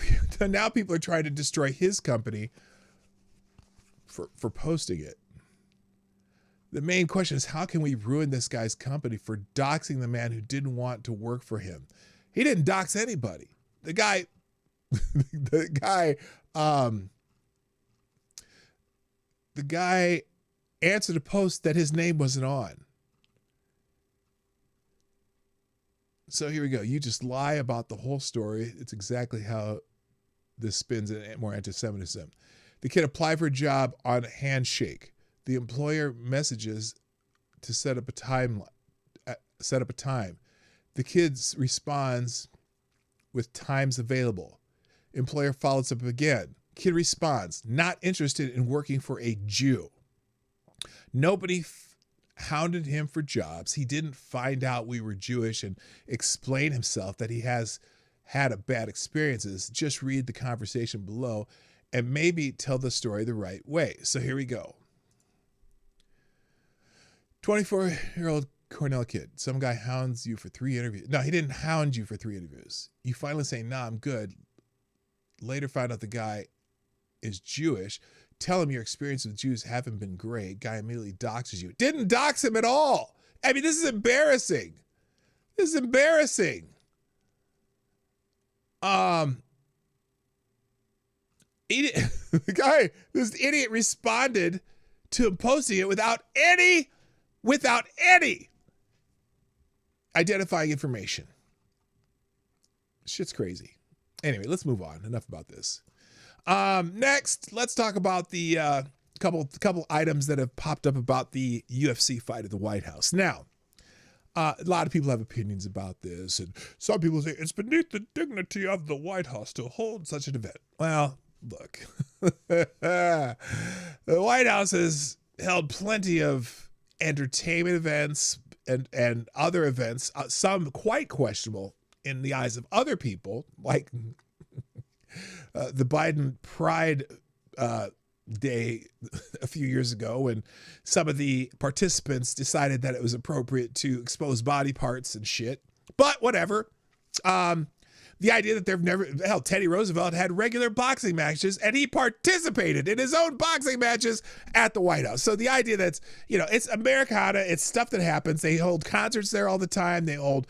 people are trying to destroy his company for posting it. The main question is, how can we ruin this guy's company for doxing the man who didn't want to work for him? He didn't dox anybody. The guy answered a post that his name wasn't on. So here we go. You just lie about the whole story. It's exactly how this spins in more anti-Semitism. The kid applied for a job on Handshake. The employer messages to set up a time. The kid responds with times available. Employer follows up again. Kid responds, not interested in working for a Jew. Nobody hounded him for jobs. He didn't find out we were Jewish and explain himself that he has had a bad experiences. Just read the conversation below and maybe tell the story the right way. So here we go. 24-year-old Cornell kid. Some guy hounds you for 3 interviews. No, he didn't hound you for 3 interviews. You finally say, nah, I'm good. Later find out the guy is Jewish. Tell him your experience with Jews haven't been great. Guy immediately doxes you. Didn't dox him at all. I mean, this is embarrassing. This is embarrassing. The guy, this idiot responded to him posting it without any identifying information. Shit's crazy. Anyway, let's move on. Enough about this. Next, let's talk about the couple items that have popped up about the UFC fight at the White House. Now, a lot of people have opinions about this, and some people say it's beneath the dignity of the White House to hold such an event. Well, look, the White House has held plenty of entertainment events and other events, some quite questionable in the eyes of other people, like the Biden Pride Day a few years ago, when some of the participants decided that it was appropriate to expose body parts and shit. But whatever. The idea that Teddy Roosevelt had regular boxing matches and he participated in his own boxing matches at the White House. So the idea that's, it's Americana, it's stuff that happens. They hold concerts there all the time. They hold,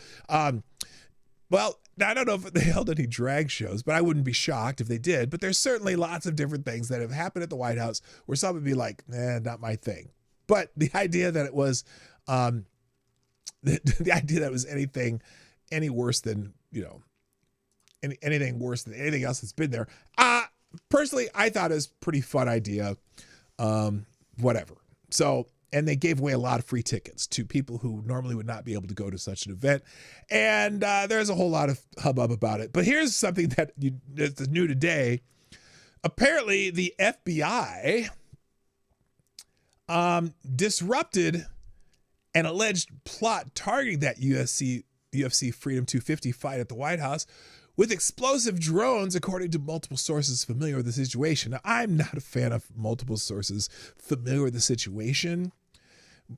well, I don't know if they held any drag shows, but I wouldn't be shocked if they did. But there's certainly lots of different things that have happened at the White House where some would be like, not my thing. But the idea that it was, the idea that it was anything any worse than, anything worse than anything else that's been there. Personally, I thought it was a pretty fun idea. Whatever. So, and they gave away a lot of free tickets to people who normally would not be able to go to such an event. And there's a whole lot of hubbub about it. But here's something that's new today. Apparently, the FBI disrupted an alleged plot targeting that UFC Freedom 250 fight at the White House with explosive drones, according to multiple sources familiar with the situation. Now, I'm not a fan of multiple sources familiar with the situation.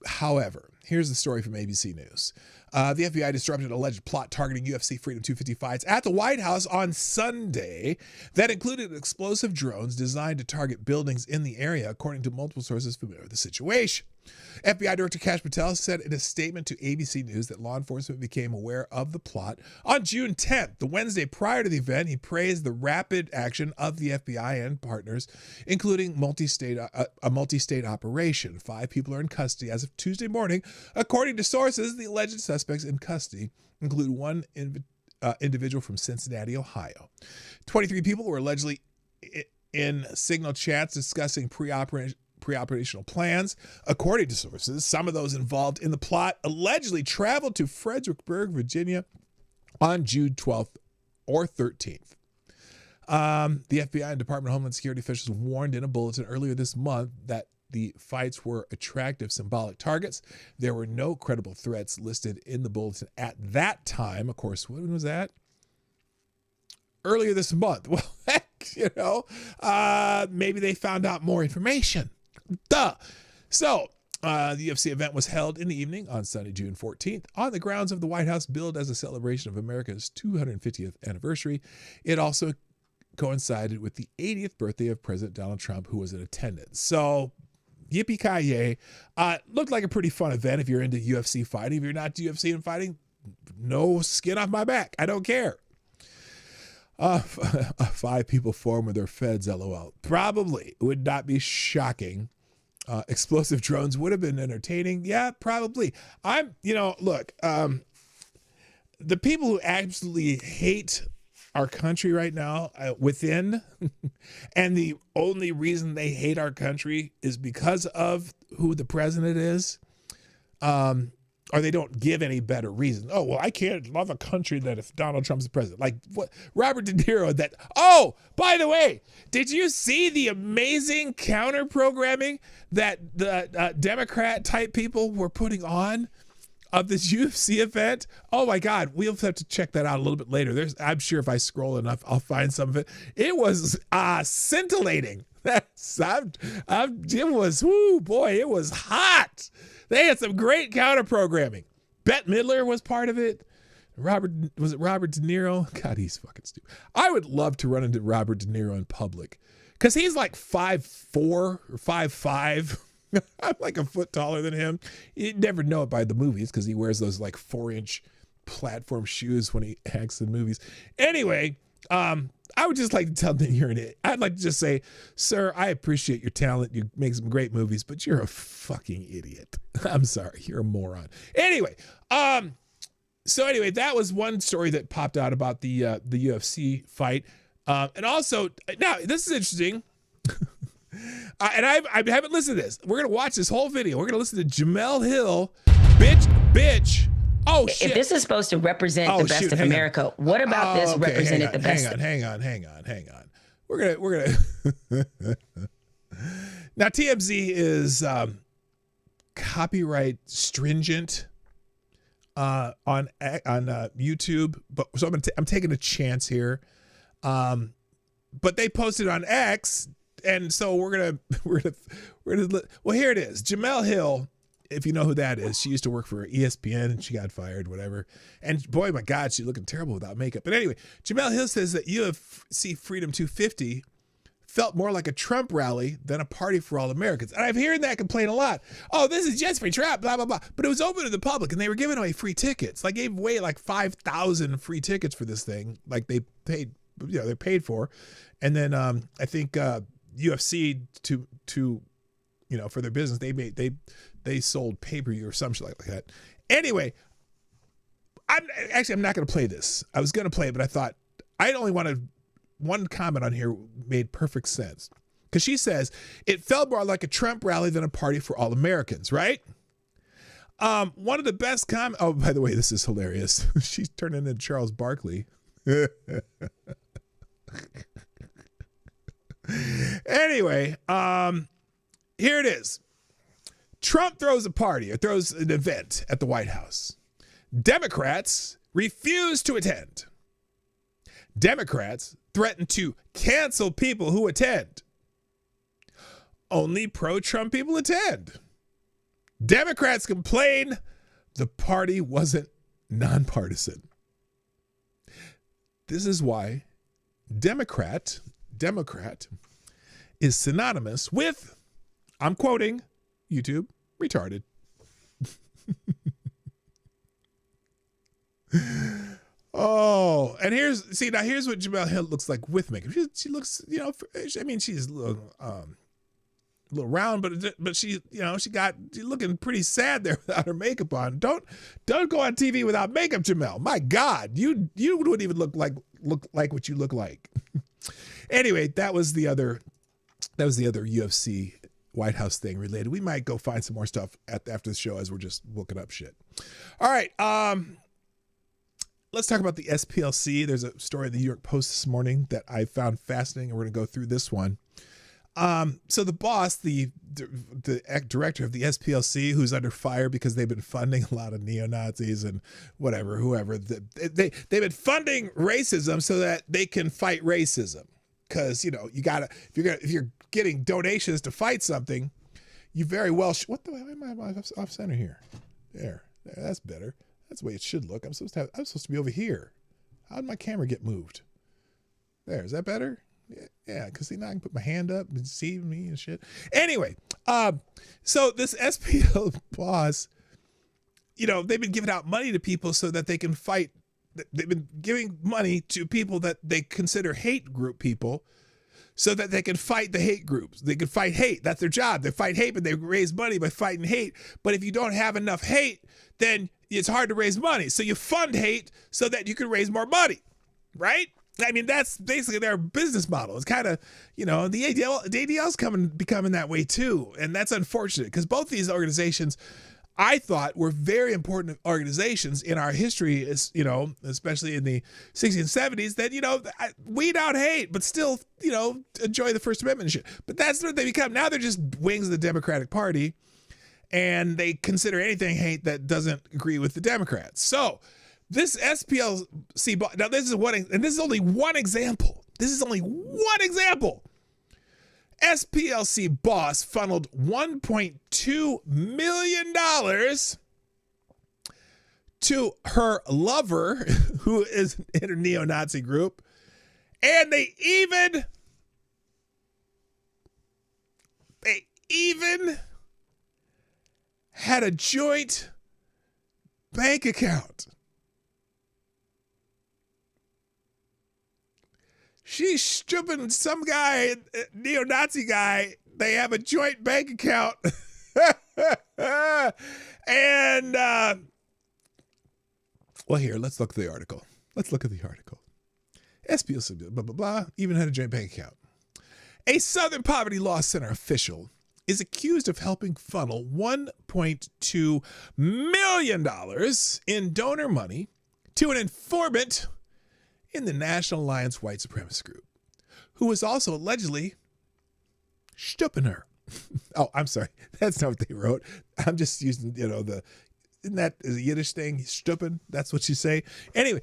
However, here's the story from ABC News. The FBI disrupted an alleged plot targeting UFC Freedom 250 fights at the White House on Sunday that included explosive drones designed to target buildings in the area, according to multiple sources familiar with the situation. FBI Director Kash Patel said in a statement to ABC News that law enforcement became aware of the plot on June 10th, the Wednesday prior to the event. He praised the rapid action of the FBI and partners, including a multi-state operation. 5 people are in custody as of Tuesday morning. According to sources, the alleged suspects in custody include one individual from Cincinnati, Ohio. 23 people were allegedly in Signal chats discussing pre-operational plans. According to sources, some of those involved in the plot allegedly traveled to Fredericksburg, Virginia on June 12th or 13th. The FBI and Department of Homeland Security officials warned in a bulletin earlier this month that the fights were attractive symbolic targets. There were no credible threats listed in the bulletin at that time. Of course, when was that? Earlier this month. Well, heck, maybe they found out more information. Duh. So, the UFC event was held in the evening on Sunday, June 14th, on the grounds of the White House, billed as a celebration of America's 250th anniversary. It also coincided with the 80th birthday of President Donald Trump, who was in attendance. So, yippee-ki-yay. Looked like a pretty fun event if you're into UFC fighting. If you're not UFC and fighting, no skin off my back. I don't care. 5 people formed with their feds, LOL. Probably. Would not be shocking. Explosive drones would have been entertaining. Yeah, probably. Look, the people who absolutely hate our country right now within, and the only reason they hate our country is because of who the president is, or they don't give any better reason. Oh, well, I can't love a country that if Donald Trump's the president. Like what? Robert De Niro, that, oh, by the way, did you see the amazing counter programming that the Democrat type people were putting on of this UFC event? Oh my God, we'll have to check that out a little bit later. I'm sure if I scroll enough, I'll find some of it. It was scintillating. It was, whoo, boy, it was hot. They had some great counter programming. Bette Midler was part of it. Robert De Niro? God, he's fucking stupid. I would love to run into Robert De Niro in public because he's like 5'4" or 5'5". I'm like a foot taller than him. You'd never know it by the movies because he wears those like 4-inch platform shoes when he acts in movies. Anyway, I would just like to tell them you're an idiot. I'd like to just say, sir, I appreciate your talent. You make some great movies, but you're a fucking idiot. I'm sorry. You're a moron. Anyway, that was one story that popped out about the UFC fight. And also, now this is interesting. And I haven't listened to this. We're going to watch this whole video. We're going to listen to Jemele Hill, bitch. Oh, shit. If this is supposed to represent the best of America, what about this represented the best? Hang on. We're gonna now TMZ is copyright stringent on YouTube, but so I'm taking a chance here. But they posted on X, and so we're gonna well, here it is. Jemele Hill, if you know who that is, she used to work for ESPN and she got fired, whatever. And boy, my God, she's looking terrible without makeup. But anyway, Jemele Hill says that UFC Freedom 250 felt more like a Trump rally than a party for all Americans. And I've heard that complaint a lot. Oh, this is just for Trump, blah, blah, blah. But it was open to the public and they were giving away free tickets. Like gave away like 5,000 free tickets for this thing. Like they paid for. And then I think UFC to for their business. They sold pay-per-view or some shit like that. Anyway, I'm not going to play this. I was going to play it, but I thought I only wanted one comment on here made perfect sense. Because she says, it felt more like a Trump rally than a party for all Americans, right? One of the best comments, oh, by the way, this is hilarious. She's turning into Charles Barkley. Anyway, here it is. Trump throws a party or throws an event at the White House. Democrats refuse to attend. Democrats threaten to cancel people who attend. Only pro-Trump people attend. Democrats complain the party wasn't nonpartisan. This is why Democrat is synonymous with, I'm quoting YouTube, retarded. Oh, and here's what Jemele Hill looks like with makeup. She looks, I mean, she's a little round, but she's looking pretty sad there without her makeup on. Don't go on TV without makeup, Jemele. My God, you wouldn't even look like what you look like. Anyway, that was the other UFC White House thing related. We might go find some more stuff after the show as we're just looking up shit. All right, let's talk about the SPLC. There's a story in the New York Post this morning that I found fascinating, and we're going to go through this one. So the boss, the director of the SPLC, who's under fire because they've been funding a lot of neo-Nazis and whoever, they've been funding racism so that they can fight racism. Because, you gotta, if you're getting donations to fight something, you very well what the hell am I off center here? There, that's better. That's the way it should look. I'm supposed to be over here. How did my camera get moved? There, is that better? Yeah, because now I can put my hand up and see me and shit. Anyway, so this SPL boss, they've been giving out money to people so that they can fight. They've been giving money to people that they consider hate group people so that they can fight the hate groups. They can fight hate. That's their job. They fight hate, but they raise money by fighting hate. But if you don't have enough hate, then it's hard to raise money. So you fund hate so that you can raise more money, right? I mean, that's basically their business model. It's kind of, the ADL's becoming that way too. And that's unfortunate because both these organizations, I thought, were very important organizations in our history, especially in the 60s and 70s, that, weed out hate, but still, enjoy the First Amendment and shit. But that's what they become. Now they're just wings of the Democratic Party, and they consider anything hate that doesn't agree with the Democrats. So this SPLC, now this is only one example. This is only one example. SPLC boss funneled $1.2 million to her lover, who is in a neo-Nazi group, and they even had a joint bank account. She's stripping some guy, neo-Nazi guy. They have a joint bank account. And, well, here, let's look at the article. SPLC, blah, blah, blah, even had a joint bank account. A Southern Poverty Law Center official is accused of helping funnel $1.2 million in donor money to an informant in the National Alliance White Supremacist Group, who was also allegedly stupping her. Oh, I'm sorry. That's not what they wrote. I'm just using, isn't that a Yiddish thing? Stupping? That's what you say. Anyway,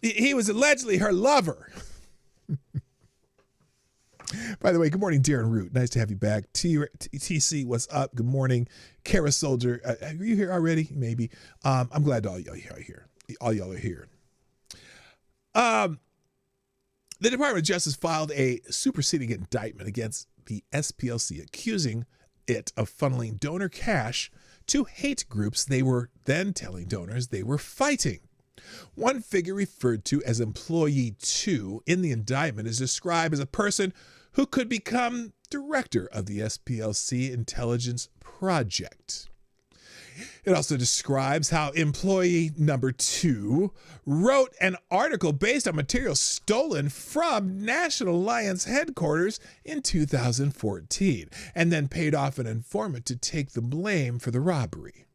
he was allegedly her lover. By the way, good morning, Darren Root. Nice to have you back. TC, what's up? Good morning. Kara Soldier, are you here already? Maybe. I'm glad all y'all are here. All y'all are here. The Department of Justice filed a superseding indictment against the SPLC, accusing it of funneling donor cash to hate groups they were then telling donors they were fighting. One figure referred to as Employee 2 in the indictment is described as a person who could become director of the SPLC Intelligence Project. It also describes how employee number 2 wrote an article based on material stolen from National Alliance headquarters in 2014 and then paid off an informant to take the blame for the robbery.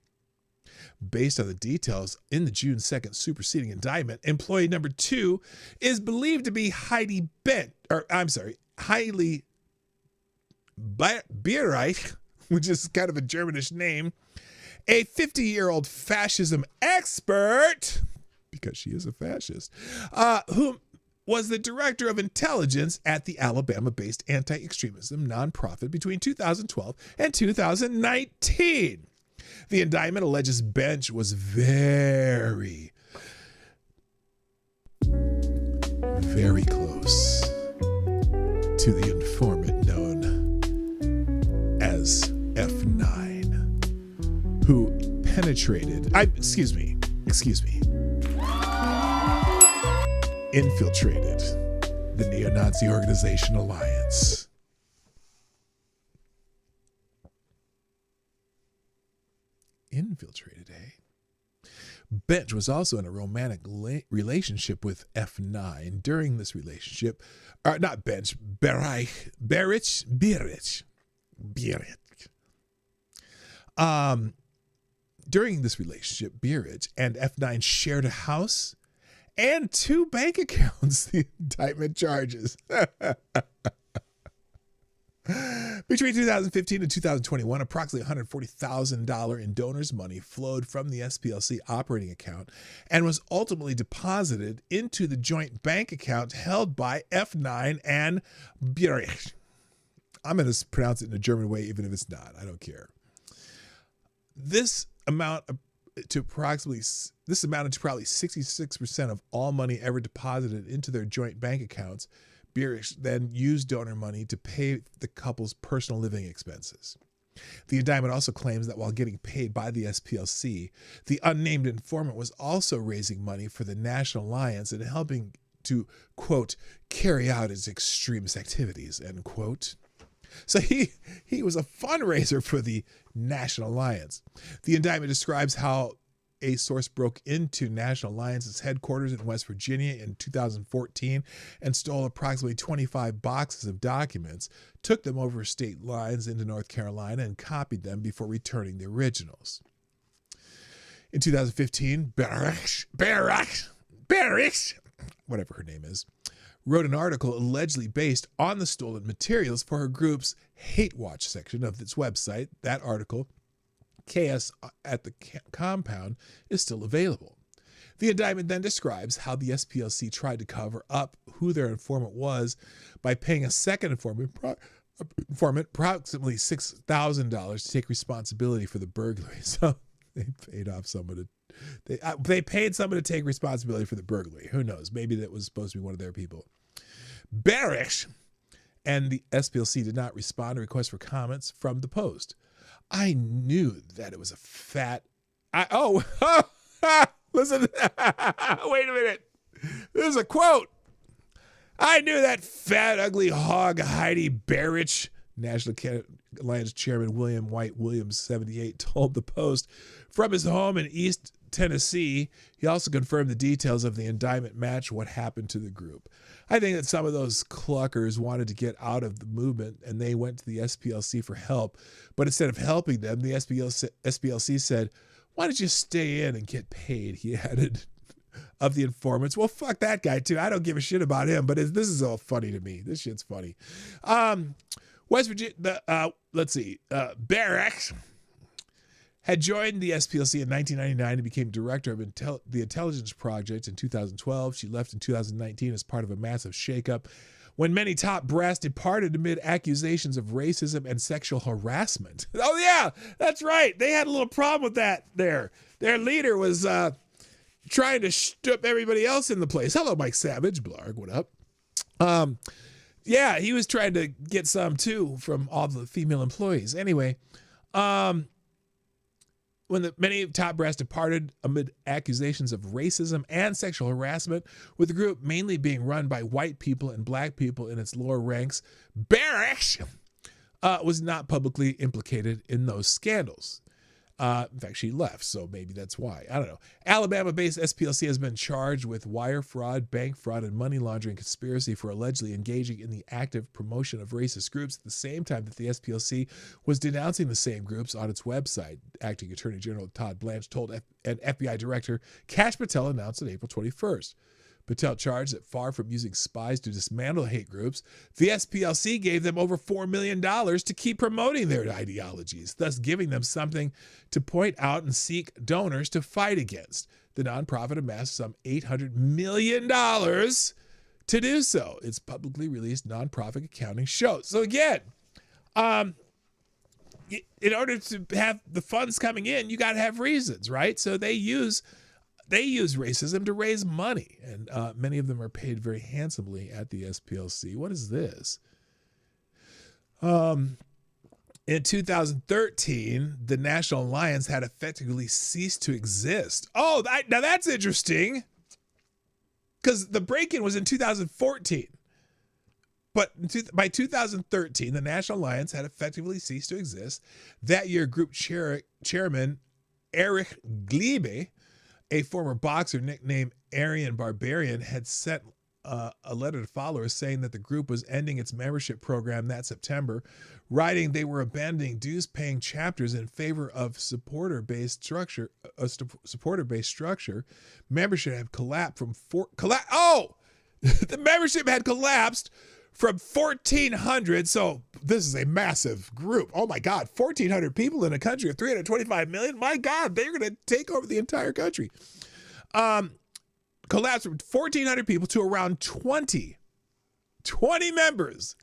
Based on the details in the June 2nd superseding indictment, employee number 2 is believed to be Hailey Bierreich, which is kind of a Germanish name, a 50-year-old fascism expert, because she is a fascist, who was the director of intelligence at the Alabama-based anti-extremism nonprofit between 2012 and 2019. The indictment alleges Bench was very, very close to the informant known as F9, who infiltrated the neo-Nazi organization Alliance. Infiltrated, eh? Bench was also in a romantic relationship with F9. During this relationship, not Bench, Bierreich. During this relationship, Bierreich and F9 shared a house and 2 bank accounts, the indictment charges. Between 2015 and 2021, approximately $140,000 in donors' money flowed from the SPLC operating account and was ultimately deposited into the joint bank account held by F9 and Bierreich. I'm going to pronounce it in a German way, even if it's not. I don't care. This amounted to probably 66% of all money ever deposited into their joint bank accounts. Bierreich then used donor money to pay the couple's personal living expenses. The indictment also claims that while getting paid by the SPLC, the unnamed informant was also raising money for the National Alliance and helping to, quote, carry out its extremist activities, end quote. So he was a fundraiser for the National Alliance. The indictment describes how a source broke into National Alliance's headquarters in West Virginia in 2014 and stole approximately 25 boxes of documents, took them over state lines into North Carolina, and copied them before returning the originals. In 2015, Bierreich, whatever her name is, wrote an article allegedly based on the stolen materials for her group's Hate Watch section of its website. That article, Chaos at the Compound, is still available. The indictment then describes how the SPLC tried to cover up who their informant was by paying a second informant approximately $6,000 to take responsibility for the burglary. So they paid off someone they paid someone to take responsibility for the burglary. Who knows? Maybe that was supposed to be one of their people. Bierreich and the SPLC did not respond to requests for comments from the Post. I knew that it was a listen, wait a minute. There's a quote. I knew that fat, ugly hog Heidi Bierreich, National Alliance Chairman William White Williams, 78, told the Post from his home in East Tennessee. He also confirmed the details of the indictment match what happened to the group. I think that some of those cluckers wanted to get out of the movement and they went to the SPLC for help. But instead of helping them, the SPLC said, "Why don't you stay in and get paid?" He added. Of the informants. Well, fuck that guy too. I don't give a shit about him, but this is all funny to me. This shit's funny. West Virginia, Bierreich had joined the SPLC in 1999 and became director of the Intelligence Project in 2012. She left in 2019 as part of a massive shakeup when many top brass departed amid accusations of racism and sexual harassment. Oh yeah, that's right. They had a little problem with that there. Their leader was trying to strip everybody else in the place. Hello, Mike Savage. Blarg, what up? Yeah, he was trying to get some too from all the female employees. Anyway, many top brass departed amid accusations of racism and sexual harassment, with the group mainly being run by white people and black people in its lower ranks, Barish was not publicly implicated in those scandals. In fact, she left, so maybe that's why. I don't know. Alabama-based SPLC has been charged with wire fraud, bank fraud, and money laundering conspiracy for allegedly engaging in the active promotion of racist groups at the same time that the SPLC was denouncing the same groups on its website. Acting Attorney General Todd Blanche told an FBI Director Kash Patel announced on April 21st. Patel charged that far from using spies to dismantle hate groups, the SPLC gave them over $4 million to keep promoting their ideologies, thus giving them something to point out and seek donors to fight against. The nonprofit amassed some $800 million to do so. Its publicly released nonprofit accounting shows. So again, in order to have the funds coming in, you got to have reasons, right? So they use racism to raise money, and many of them are paid very handsomely at the SPLC. What is this? In 2013, the National Alliance had effectively ceased to exist. Oh, now that's interesting, because the break-in was in 2014. But by 2013, the National Alliance had effectively ceased to exist. That year, group chairman Erich Gliebe, a former boxer nicknamed Aryan Barbarian, had sent a letter to followers saying that the group was ending its membership program that September, writing they were abandoning dues-paying chapters in favor of supporter-based structure. Membership had collapsed from the membership had collapsed from 1,400. So this is a massive group. Oh my God, 1,400 people in a country of 325 million. My God, they're going to take over the entire country. Collapsed from 1,400 people to around 20 members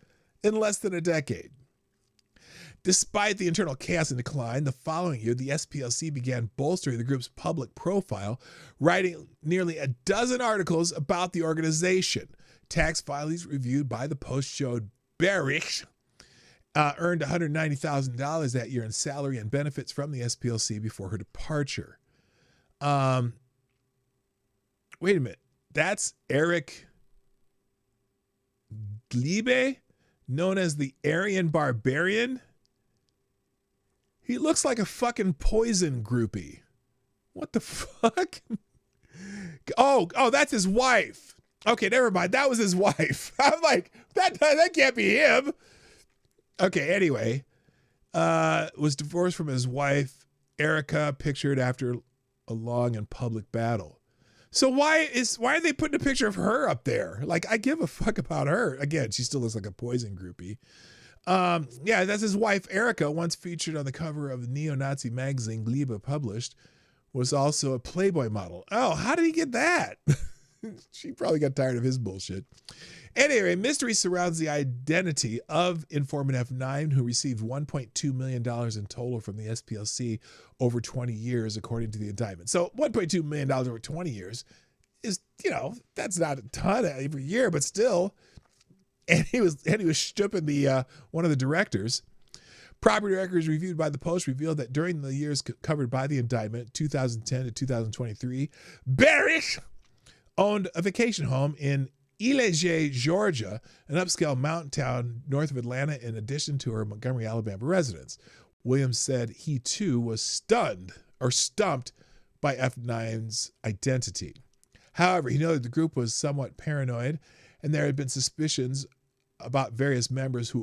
in less than a decade. Despite the internal chaos and decline, the following year, the SPLC began bolstering the group's public profile, writing nearly a dozen articles about the organization. Tax filings reviewed by the Post showed Barish earned $190,000 that year in salary and benefits from the SPLC before her departure. Wait a minute. That's Erich Gliebe, known as the Aryan Barbarian? He looks like a fucking poison groupie. What the fuck? Oh, that's his wife. Okay, never mind. That was his wife. I'm like, that can't be him. Okay, anyway, was divorced from his wife, Erica, pictured after a long and public battle. So why are they putting a picture of her up there? Like, I give a fuck about her. Again, she still looks like a poison groupie. Yeah, that's his wife, Erica, once featured on the cover of the neo-Nazi magazine Gliebe published, was also a Playboy model. Oh, how did he get that? She probably got tired of his bullshit. Anyway, mystery surrounds the identity of informant F9, who received $1.2 million in total from the SPLC over 20 years, according to the indictment. So $1.2 million over 20 years is, that's not a ton every year, but still. And he was stripping the one of the directors. Property records reviewed by the Post revealed that during the years covered by the indictment, 2010 to 2023, Barish owned a vacation home in Ellijay, Georgia, an upscale mountain town north of Atlanta, in addition to her Montgomery, Alabama residence. Williams said he too was stumped by F9's identity. However, he noted the group was somewhat paranoid, and there had been suspicions about various members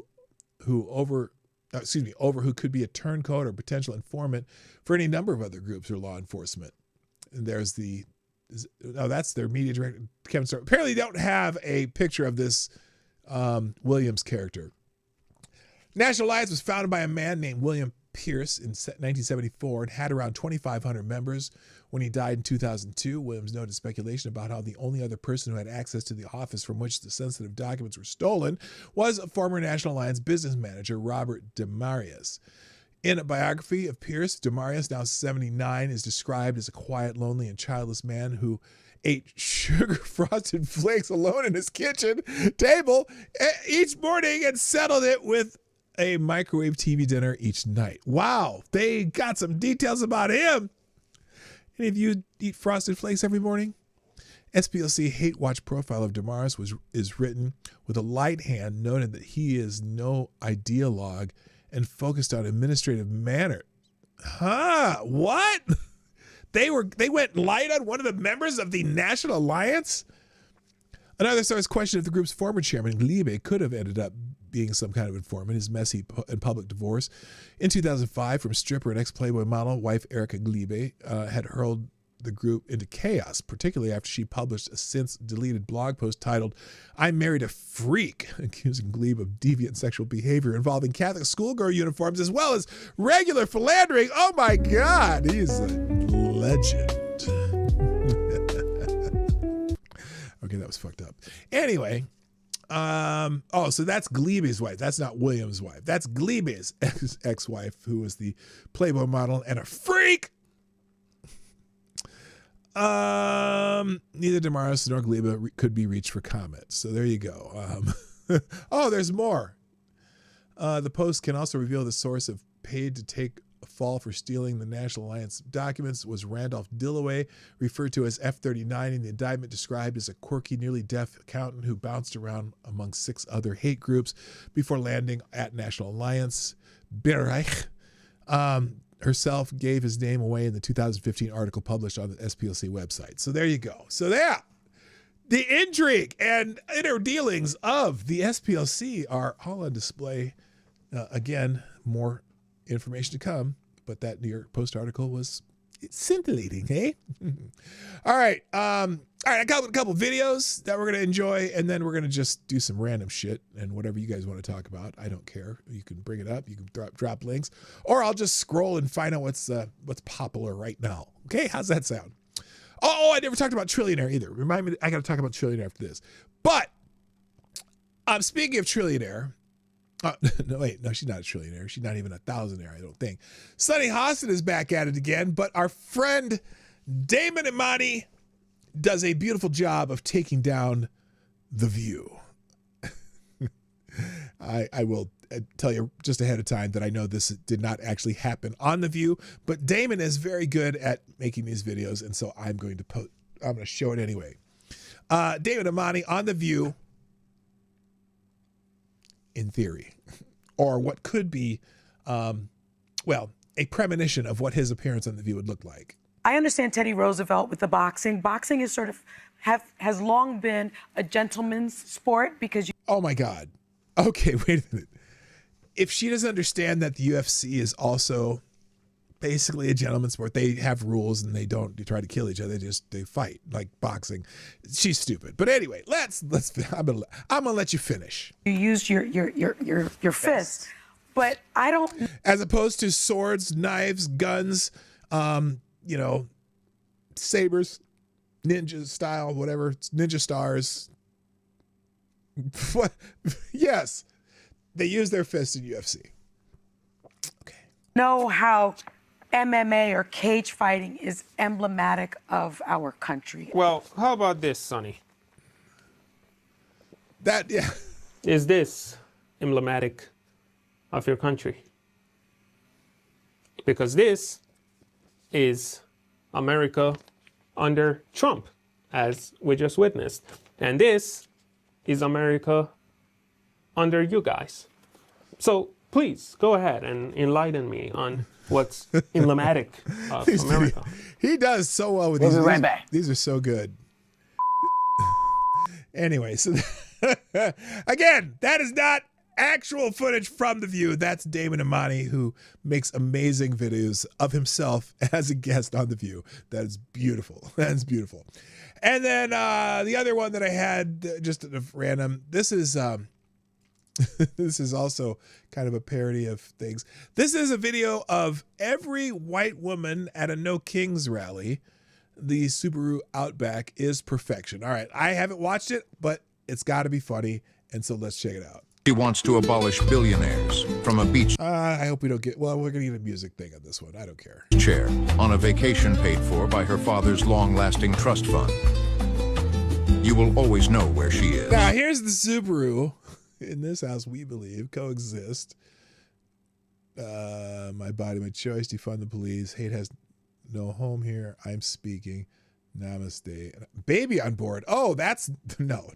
over who could be a turncoat or potential informant for any number of other groups or law enforcement. And there's that's their media director, Kevin Starr. Apparently they don't have a picture of this Williams character. National Alliance was founded by a man named William Pierce in 1974 and had around 2,500 members. When he died in 2002, Williams noted speculation about how the only other person who had access to the office from which the sensitive documents were stolen was a former National Alliance business manager, Robert Demarius. In a biography of Pierce, Demarius, now 79, is described as a quiet, lonely, and childless man who ate sugar-frosted flakes alone in his kitchen table each morning and settled it with a microwave TV dinner each night. Wow, they got some details about him. Any of you eat Frosted Flakes every morning? SPLC Hate Watch profile of Damaris is written with a light hand, noting that he is no ideologue and focused on administrative manner. Huh? What? They went light on one of the members of the National Alliance? Another source questioned if the group's former chairman, Glibe, could have ended up being some kind of informant. His messy and public divorce in 2005 from stripper and ex-Playboy model wife Erica Glibe had hurled the group into chaos, particularly after she published a since-deleted blog post titled, "I Married a Freak," accusing Glebe of deviant sexual behavior involving Catholic schoolgirl uniforms as well as regular philandering. Oh my God, he's a legend. Okay, that was fucked up. Anyway, so that's Glebe's wife. That's not William's wife. That's Glebe's ex-wife, who was the Playboy model and a freak. Neither Damaris nor Glebe could be reached for comment. So there you go. Oh, there's more. The post can also reveal the source of paid to take a fall for stealing the National Alliance documents was Randolph Dillaway, referred to as F-39 in the indictment, described as a quirky, nearly deaf accountant who bounced around among 6 other hate groups before landing at National Alliance. Bereich herself gave his name away in the 2015 article published on the SPLC website. So there you go. So there, the intrigue and inner dealings of the SPLC are all on display. Again, more information to come, but that New York Post article was scintillating, hey? All right. I got a couple videos that we're going to enjoy, and then we're going to just do some random shit and whatever you guys want to talk about. I don't care. You can bring it up. You can drop links, or I'll just scroll and find out what's popular right now. Okay, how's that sound? Oh, I never talked about Trillionaire either. Remind me, I got to talk about Trillionaire after this. But speaking of Trillionaire, no, she's not a trillionaire. She's not even a thousandaire, I don't think. Sunny Hostin is back at it again, but our friend Damon Imani does a beautiful job of taking down The View. I will tell you just ahead of time that I know this did not actually happen on The View, but Damon is very good at making these videos, and so I'm going to show it anyway. Damon Imani on The View, in theory, or what could be, a premonition of what his appearance on The View would look like. I understand Teddy Roosevelt with the boxing. Boxing is sort of has long been a gentleman's sport because Oh my God. Okay, wait a minute. If she doesn't understand that the UFC is also basically a gentleman's sport, they have rules and they try to kill each other. They fight like boxing. She's stupid. But anyway, I'm gonna let you finish. You use your fist, but I don't. As opposed to swords, knives, guns, sabers, ninja style, whatever, ninja stars. What? Yes, they use their fists in UFC. Okay. Know how MMA or cage fighting is emblematic of our country. Well, how about this, Sonny? Is this emblematic of your country? Because this is America under Trump, as we just witnessed. And this is America under you guys. So please go ahead and enlighten me on what's emblematic of America. He does so well with these. We'll be right back. These are so good. Anyway, so again, that is not actual footage from The View. That's Damon Imani, who makes amazing videos of himself as a guest on The View. That is beautiful. That is beautiful. And then the other one that I had, just random, this is this is also kind of a parody of things. This is a video of every white woman at a No Kings rally. The Subaru Outback is perfection. All right, I haven't watched it, but it's got to be funny, and so let's check it out. He wants to abolish billionaires from a beach I hope we don't get, we're going to get a music thing on this one. I don't care. chair on a vacation paid for by her father's long-lasting trust fund. You will always know where she is. Now, here's the Subaru. In this house, we believe, coexist My body, my choice. Defund the police. Hate has no home here. I'm speaking. Namaste. Baby on board. Oh, that's no.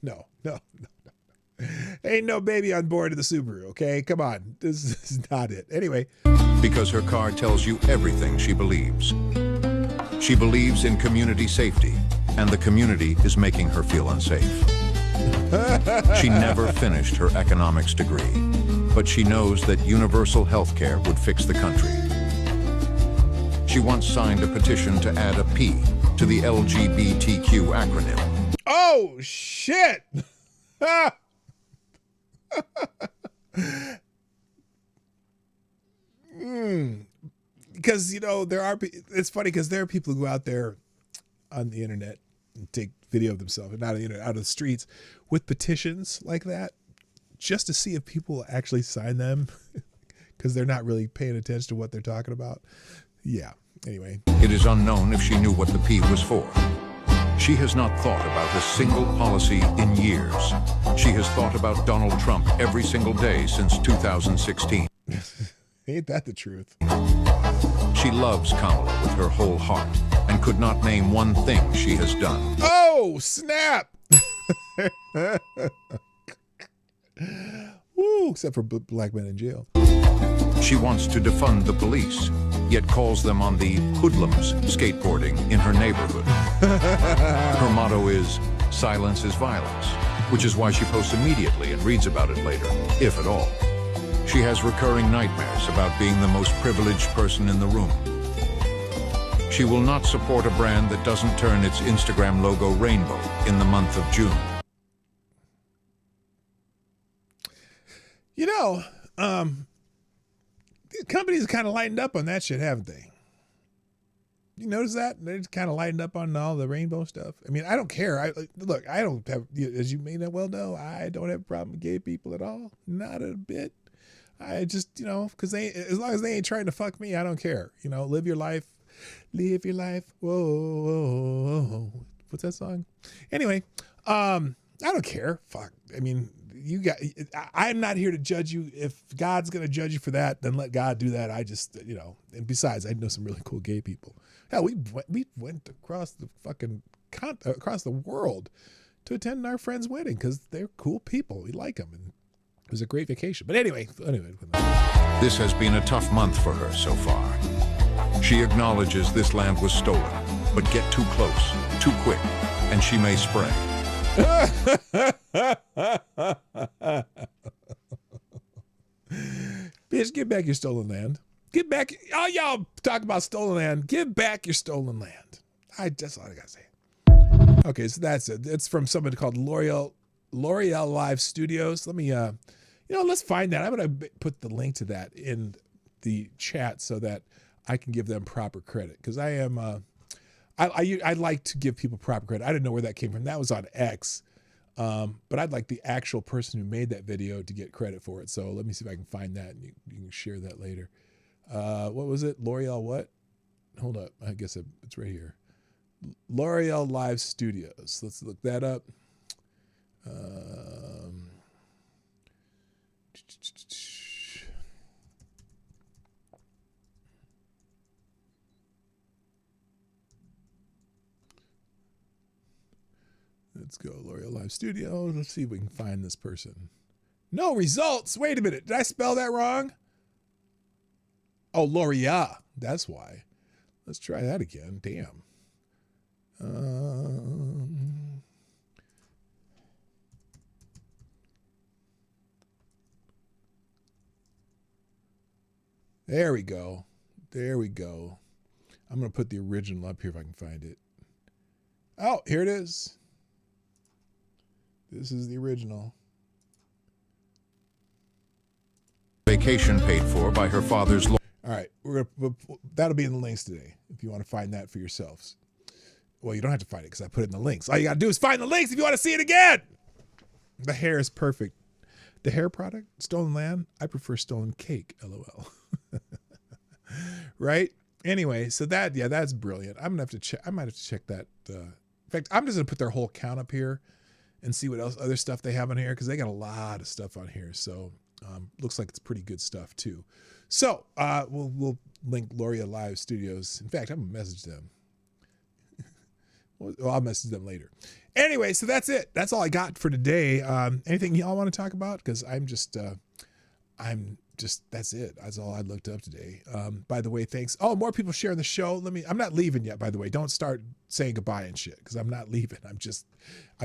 Ain't no baby on board of the Subaru, okay? Come on. This is not it. Anyway. Because her car tells you everything she believes. She believes in community safety, and the community is making her feel unsafe. She never finished her economics degree, but she knows that universal health care would fix the country. She once signed a petition to add a P to the LGBTQ acronym. Oh, shit! Because, you know, it's funny because there are people who go out there on the internet and take video of themselves, and not on the internet, out of the streets with petitions like that, just to see if people actually sign them because they're not really paying attention to what they're talking about. Yeah, anyway. It is unknown if she knew what the P was for. She has not thought about a single policy in years. She has thought about Donald Trump every single day since 2016. Ain't that the truth? She loves Kamala with her whole heart and could not name one thing she has done. Oh, snap! Woo, except for black men in jail. She wants to defund the police, yet calls them on the hoodlums skateboarding in her neighborhood. Her motto is, silence is violence, which is why she posts immediately and reads about it later, if at all. She has recurring nightmares about being the most privileged person in the room. She will not support a brand that doesn't turn its Instagram logo rainbow in the month of June. You know, companies kind of lightened up on that shit, haven't they? You notice that? They're just kind of lightened up on all the rainbow stuff. I mean, I don't care. I don't have, as you may well know, I don't have a problem with gay people at all. Not a bit. I just, you know, because as long as they ain't trying to fuck me, I don't care. You know, live your life. Live your life. Whoa, whoa, whoa. What's that song? Anyway, I don't care. Fuck. I mean, I'm not here to judge you. If God's going to judge you for that, then let God do that. I just, you know, and besides, I know some really cool gay people. Hell, we went across the fucking across the world to attend our friend's wedding because they're cool people. We like them, and it was a great vacation. But anyway. This has been a tough month for her so far. She acknowledges this land was stolen, but get too close, too quick, and she may spray. Bitch, give back your stolen land. Get back. Oh, y'all talk about stolen land. Give back your stolen land. That's all I gotta say. Okay, so that's it. It's from somebody called L'Oreal Live Studios. Let me, let's find that. I'm gonna put the link to that in the chat so that I can give them proper credit, because I am. I like to give people proper credit. I didn't know where that came from. That was on X. But I'd like the actual person who made that video to get credit for it. So let me see if I can find that, and you can share that later. What was it? L'Oreal what? Hold up. I guess it's right here. L'Oreal Live Studios. Let's look that up. Let's go L'Oreal Live Studios. Let's see if we can find this person. No results. Wait a minute. Did I spell that wrong? Oh, L'Oreal. That's why. Let's try that again. Damn. There we go. There we go. I'm going to put the original up here if I can find it. Oh, here it is. This is the original. Vacation paid for by her father's lawyer. All right, that'll be in the links today if you want to find that for yourselves. Well, you don't have to find it because I put it in the links. All you got to do is find the links if you want to see it again. The hair is perfect. The hair product, stolen land. I prefer stolen cake, LOL. Right? Anyway, so that's brilliant. I'm gonna have to check. I might have to check that. In fact, I'm just gonna put their whole account up here and see what else other stuff they have on here, because they got a lot of stuff on here. So Looks like it's pretty good stuff too. So we'll link Loria Live Studios. In fact, I'm gonna message them. Well, I'll message them later. Anyway, so that's it. That's all I got for today. Anything y'all want to talk about? Because I'm just that's it. That's all I looked up today. By the way, thanks. Oh, more people sharing the show. I'm not leaving yet, by the way. Don't start saying goodbye and shit, because I'm not leaving. I'm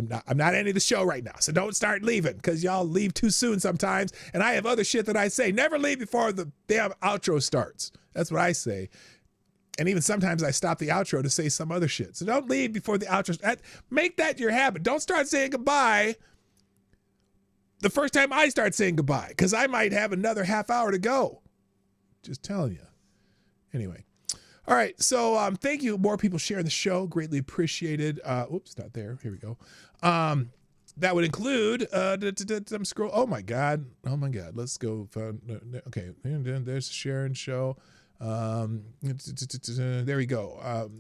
not ending the show right now. So don't start leaving, because y'all leave too soon sometimes. And I have other shit that I say. Never leave before the damn outro starts. That's what I say. And even sometimes I stop the outro to say some other shit. So don't leave before the outro. Make that your habit. Don't start saying goodbye the first time I start saying goodbye, because I might have another half hour to go. Just telling you. Anyway. All right. So thank you. More people sharing the show. Greatly appreciated. Oops, not there. Here we go. That would include, I'm scroll. Oh my God. Let's go. Okay. And then there's sharing show. There we go.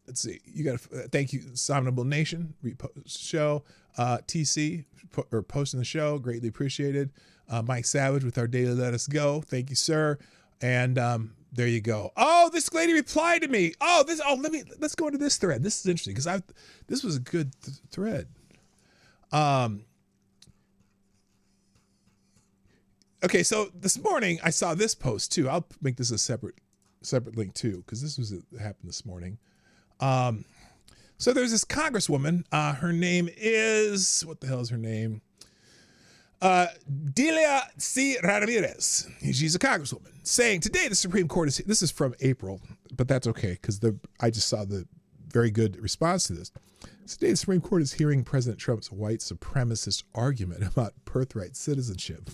Let's see. You got thank you, Somnable Nation, show, TC or posting the show, greatly appreciated. Mike Savage with our daily let us go. Thank you, sir. And there you go. Oh, this lady replied to me. Let's go into this thread. This is interesting because this was a good thread. Okay, so this morning I saw this post too. I'll make this a separate link too, because this was happened this morning. So there's this congresswoman. Her name is, what the hell is her name? Delia C. Ramirez. She's a congresswoman saying today the Supreme Court is, this is from April, but that's okay because I just saw the very good response to this. Today the Supreme Court is hearing President Trump's white supremacist argument about birthright citizenship.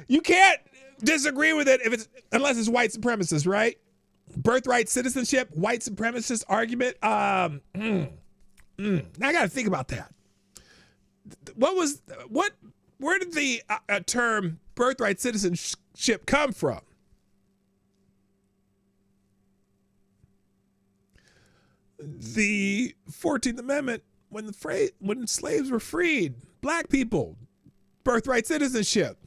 You can't disagree with it unless it's white supremacist, right? Birthright citizenship, white supremacist argument. Now I got to think about that. Where did the term birthright citizenship come from? The 14th Amendment, when slaves were freed, black people, birthright citizenship.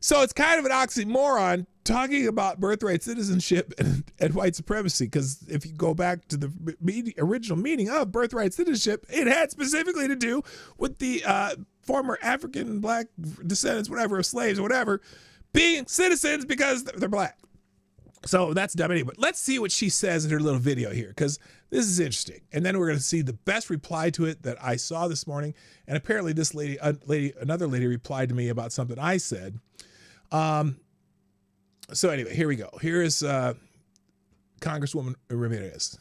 So it's kind of an oxymoron talking about birthright citizenship and white supremacy, because if you go back to the original meaning of birthright citizenship, it had specifically to do with the former African, black descendants, whatever, of slaves or whatever, being citizens because they're black. So that's dumb anyway. But let's see what she says in her little video here, because this is interesting. And then we're going to see the best reply to it that I saw this morning. And apparently this another lady replied to me about something I said. So anyway, here we go. Here is Congresswoman Ramirez.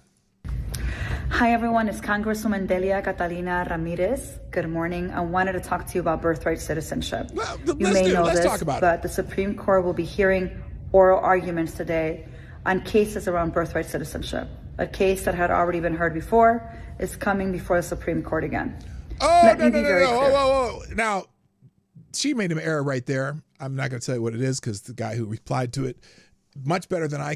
Hi, everyone. It's Congresswoman Delia Catalina Ramirez. Good morning. I wanted to talk to you about birthright citizenship. Well, you may know this, but the Supreme Court will be hearing oral arguments today on cases around birthright citizenship. A case that had already been heard before is coming before the Supreme Court again. Oh, no. Whoa. Now, she made an error right there. I'm not going to tell you what it is because the guy who replied to it much better than I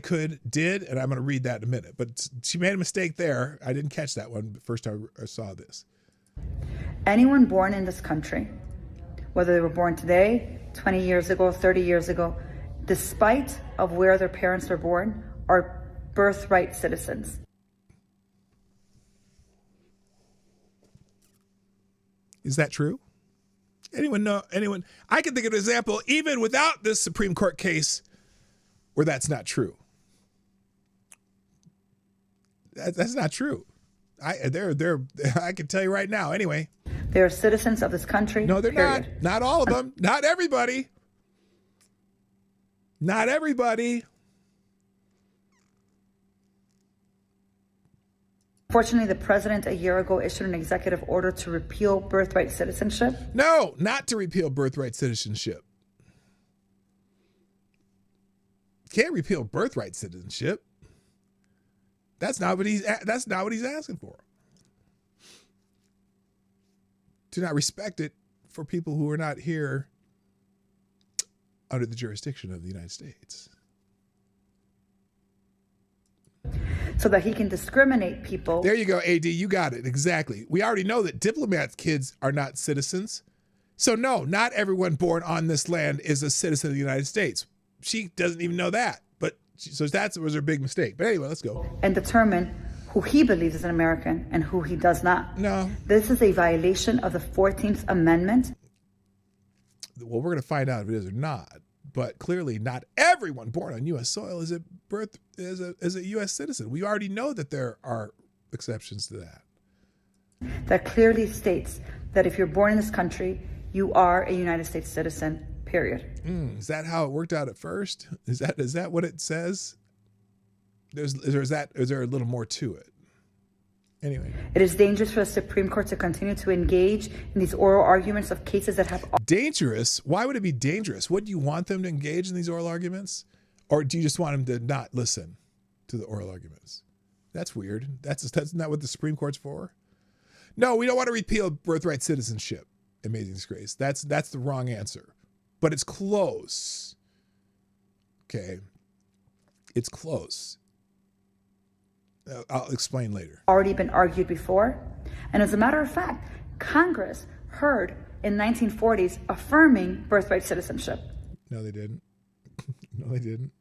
did, and I'm going to read that in a minute. But she made a mistake there. I didn't catch that one the first time I saw this. Anyone born in this country, whether they were born today, 20 years ago, 30 years ago, despite of where their parents were born, are birthright citizens. Is that true? Anyone know? Anyone? I can think of an example, even without this Supreme Court case, where that's not true. That's not true. I can tell you right now. Anyway, they're citizens of this country. No, they're not. Not all of them. Not everybody. Not everybody. Fortunately, the president a year ago issued an executive order to repeal birthright citizenship. No, not to repeal birthright citizenship. Can't repeal birthright citizenship. That's not what he's asking for. To not respect it for people who are not here under the jurisdiction of the United States. so that he can discriminate people. There you go, AD. You got it. Exactly. We already know that diplomats' kids are not citizens. So no, not everyone born on this land is a citizen of the United States. She doesn't even know that. So that was her big mistake. But anyway, let's go. And determine who he believes is an American and who he does not. No. This is a violation of the 14th Amendment. Well, we're going to find out if it is or not. But clearly not everyone born on U.S. soil is a U.S. citizen. We already know that there are exceptions to that. That clearly states that if you're born in this country, you are a United States citizen, period. Is that how it worked out at first? Is that what it says? Is there a little more to it? Anyway. It is dangerous for the Supreme Court to continue to engage in these oral arguments of cases that have... Dangerous? Why would it be dangerous? What, do you want them to engage in these oral arguments? Or do you just want them to not listen to the oral arguments? That's weird. That's not what the Supreme Court's for. No, we don't want to repeal birthright citizenship. Amazing disgrace. That's the wrong answer. But it's close. Okay. It's close. I'll explain later. Already been argued before. And as a matter of fact, Congress heard in 1940s affirming birthright citizenship. No, they didn't. No, they didn't.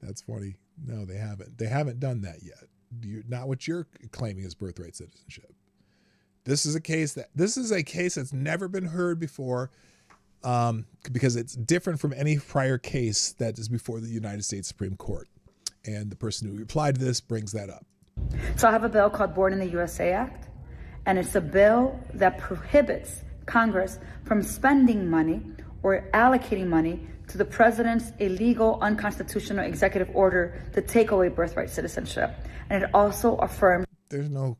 That's funny. No, they haven't. They haven't done that yet. Not what you're claiming is birthright citizenship. This is a case that's never been heard before, because it's different from any prior case that is before the United States Supreme Court. And the person who replied to this brings that up. So I have a bill called Born in the USA Act, and it's a bill that prohibits Congress from spending money or allocating money to the president's illegal, unconstitutional executive order to take away birthright citizenship. And it also affirms... There's no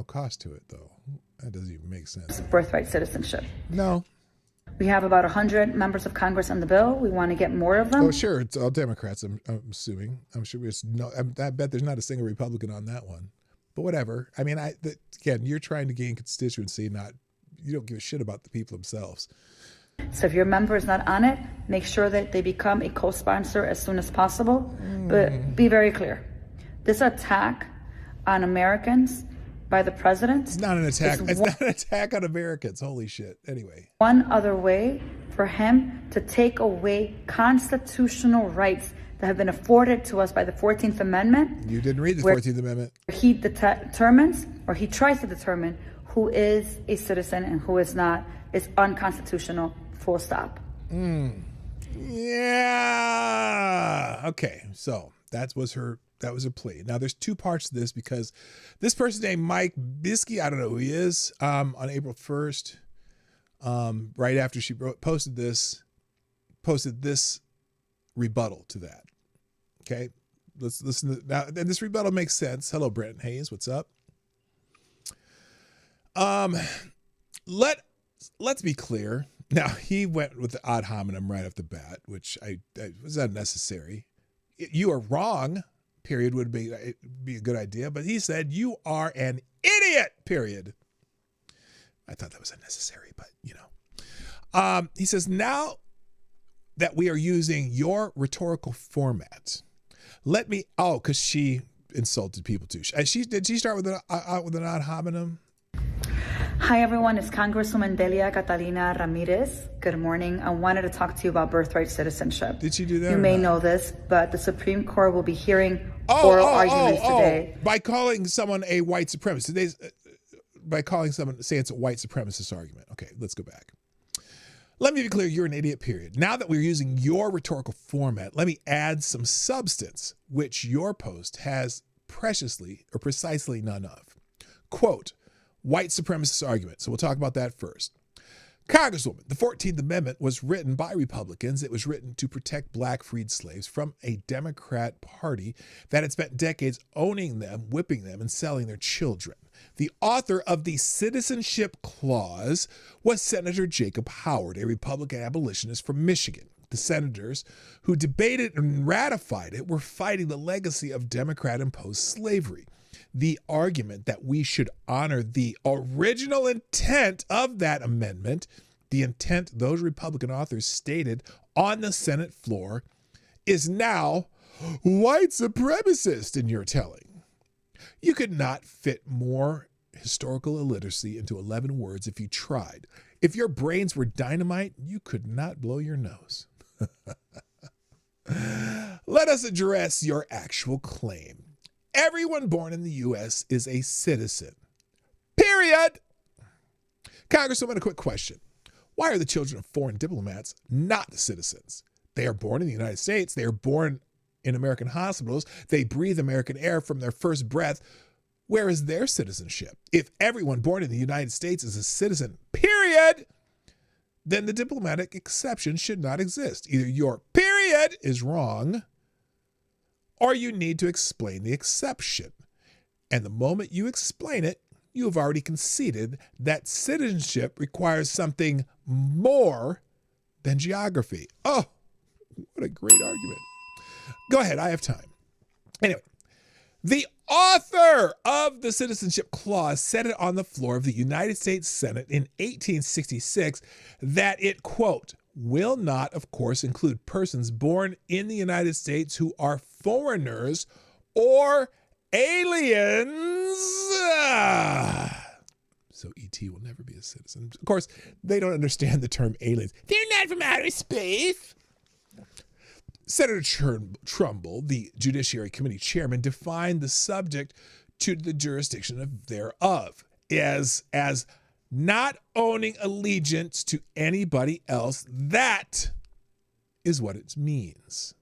cost to it, though. That doesn't even make sense. Birthright citizenship. No. We have about 100 members of Congress on the bill. We want to get more of them. Oh, sure. It's all Democrats, I'm assuming. I'm sure I bet there's not a single Republican on that one. But whatever. I mean, again, you're trying to gain constituency, you don't give a shit about the people themselves. So if your member is not on it, make sure that they become a co-sponsor as soon as possible. But be very clear. This attack on Americans by the president. It's not an attack. It's not an attack on Americans. Holy shit. Anyway. One other way for him to take away constitutional rights that have been afforded to us by the 14th Amendment. You didn't read the 14th Amendment. He determines, or he tries to determine, who is a citizen and who is not, is unconstitutional, full stop. Yeah. Okay. So that was her plea. Now there's two parts to this, because this person named Mike Biskey, I don't know who he is, on April 1st, right after she posted this rebuttal to that. Okay. Let's listen to now. And this rebuttal makes sense. Hello, Brent Hayes. What's up? Let's be clear. Now, he went with the ad hominem right off the bat, which I was unnecessary. You are wrong, period, would be a good idea. But he said, you are an idiot, period. I thought that was unnecessary, but he says, now that we are using your rhetorical format, because she insulted people too. Did she start with an ad hominem? Hi, everyone. It's Congresswoman Delia Catalina Ramirez. Good morning. I wanted to talk to you about birthright citizenship. Did she do that? You may know this, but the Supreme Court will be hearing oral arguments today. By calling someone a white supremacist. By calling someone, say it's a white supremacist argument. Okay, let's go back. Let me be clear, you're an idiot, period. Now that we're using your rhetorical format, let me add some substance, which your post has precisely none of. Quote, white supremacist argument. So we'll talk about that first. Congresswoman, the 14th Amendment was written by Republicans. It was written to protect black freed slaves from a Democrat party that had spent decades owning them, whipping them, and selling their children. The author of the Citizenship Clause was Senator Jacob Howard, a Republican abolitionist from Michigan. The senators who debated and ratified it were fighting the legacy of Democrat-imposed slavery. The argument that we should honor the original intent of that amendment, the intent those Republican authors stated on the Senate floor, is now white supremacist in your telling. You could not fit more historical illiteracy into 11 words if you tried. If your brains were dynamite, you could not blow your nose. Let us address your actual claim. Everyone born in the U.S. is a citizen. Period. Congresswoman, a quick question. Why are the children of foreign diplomats not citizens? They are born in the United States. They are born in American hospitals. They breathe American air from their first breath. Where is their citizenship? If everyone born in the United States is a citizen, period, then the diplomatic exception should not exist. Either your period is wrong, or you need to explain the exception. And the moment you explain it, you have already conceded that citizenship requires something more than geography. Oh, what a great argument. Go ahead, I have time. Anyway, the author of the Citizenship Clause said it on the floor of the United States Senate in 1866 that it, quote, will not, of course, include persons born in the United States who are foreigners or aliens. So E.T. will never be a citizen. Of course, they don't understand the term aliens. They're not from outer space. Senator Trumbull, the Judiciary Committee chairman, defined the subject to the jurisdiction of thereof as not owning allegiance to anybody else. That is what it means.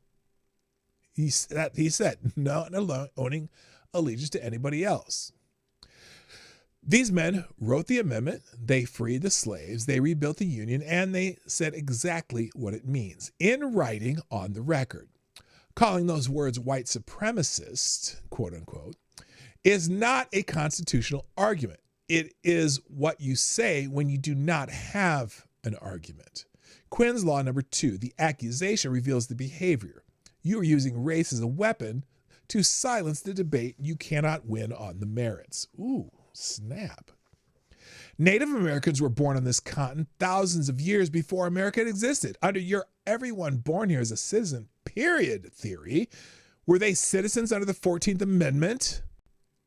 He said, not owning allegiance to anybody else. These men wrote the amendment, they freed the slaves, they rebuilt the Union, and they said exactly what it means in writing on the record. Calling those words white supremacist, quote unquote, is not a constitutional argument. It is what you say when you do not have an argument. Quinn's Law number 2, the accusation reveals the behavior. You are using race as a weapon to silence the debate. You cannot win on the merits. Ooh. Snap. Native Americans were born on this continent thousands of years before America existed. Under your everyone born here is a citizen, period theory, were they citizens under the 14th Amendment?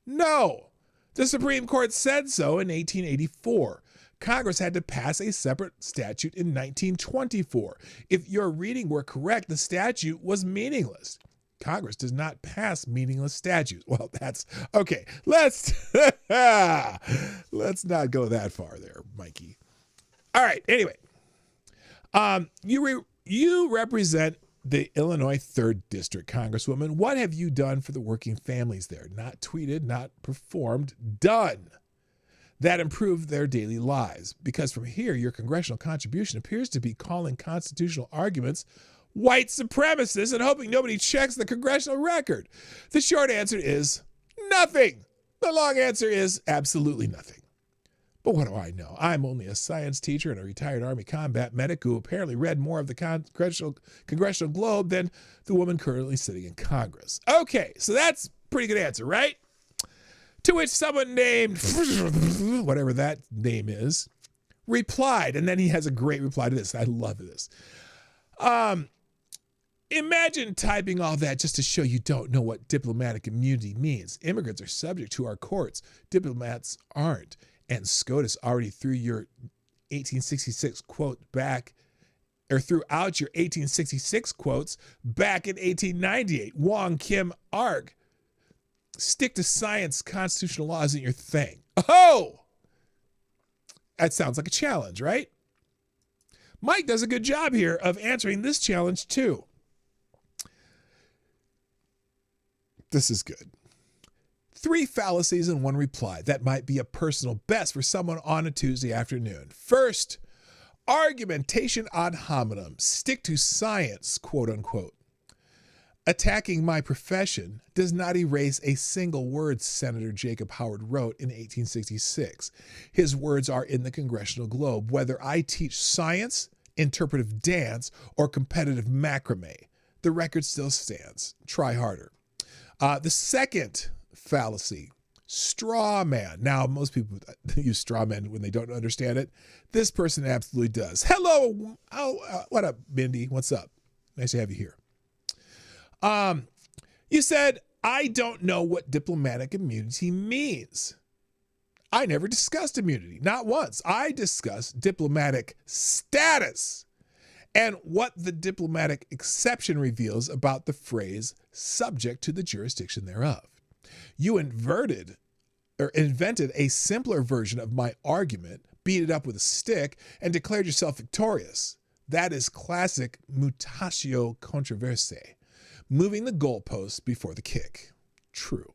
No. The Supreme Court said so in 1884. Congress had to pass a separate statute in 1924. If your reading were correct, the statute was meaningless. Congress does not pass meaningless statutes. Well, that's okay. Let's not go that far there, Mikey. All right. Anyway, you represent the Illinois 3rd District, Congresswoman. What have you done for the working families there? Not tweeted, not performed, done. That improved their daily lives. Because from here, your congressional contribution appears to be calling constitutional arguments white supremacists and hoping nobody checks the congressional record. The short answer is nothing. The long answer is absolutely nothing. But what do I know? I'm only a science teacher and a retired Army combat medic who apparently read more of the Congressional Globe than the woman currently sitting in Congress. Okay, so that's a pretty good answer, right? To which someone named, whatever that name is, replied, and then he has a great reply to this. I love this. Imagine typing all that just to show you don't know what diplomatic immunity means. Immigrants are subject to our courts. Diplomats aren't. And SCOTUS already threw your 1866 quote back, or threw out your 1866 quotes back in 1898. Wong Kim Ark. Stick to science, constitutional law isn't your thing. Oh! That sounds like a challenge, right? Mike does a good job here of answering this challenge too. This is good. 3 fallacies and 1 reply. That might be a personal best for someone on a Tuesday afternoon. First, argumentation ad hominem. Stick to science, quote unquote. Attacking my profession does not erase a single word Senator Jacob Howard wrote in 1866. His words are in the Congressional Globe, whether I teach science, interpretive dance, or competitive macrame. The record still stands. Try harder. The second fallacy, straw man. Now, most people use straw man when they don't understand it. This person absolutely does. Hello. What up, Mindy? What's up? Nice to have you here. You said I don't know what diplomatic immunity means. I never discussed immunity, not once. I discussed diplomatic status and what the diplomatic exception reveals about the phrase subject to the jurisdiction thereof. You invented a simpler version of my argument, beat it up with a stick, and declared yourself victorious. That is classic mutatio controversiae, moving the goalposts before the kick. True.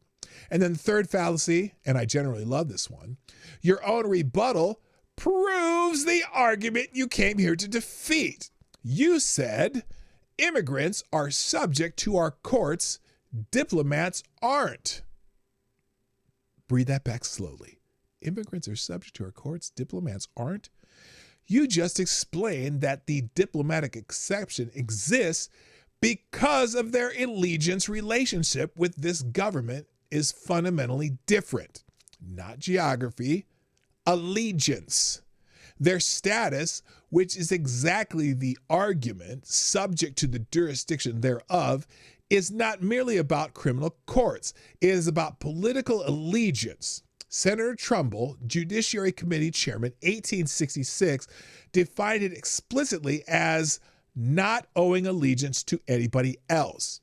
And then the third fallacy, and I generally love this one, your own rebuttal proves the argument you came here to defeat. You said immigrants are subject to our courts, diplomats aren't. Breathe that back slowly. Immigrants are subject to our courts, diplomats aren't. You just explained that the diplomatic exception exists because of their allegiance relationship with this government is fundamentally different. Not geography, allegiance. Their status, which is exactly the argument, subject to the jurisdiction thereof, is not merely about criminal courts. It is about political allegiance. Senator Trumbull, Judiciary Committee Chairman, 1866, defined it explicitly as not owing allegiance to anybody else.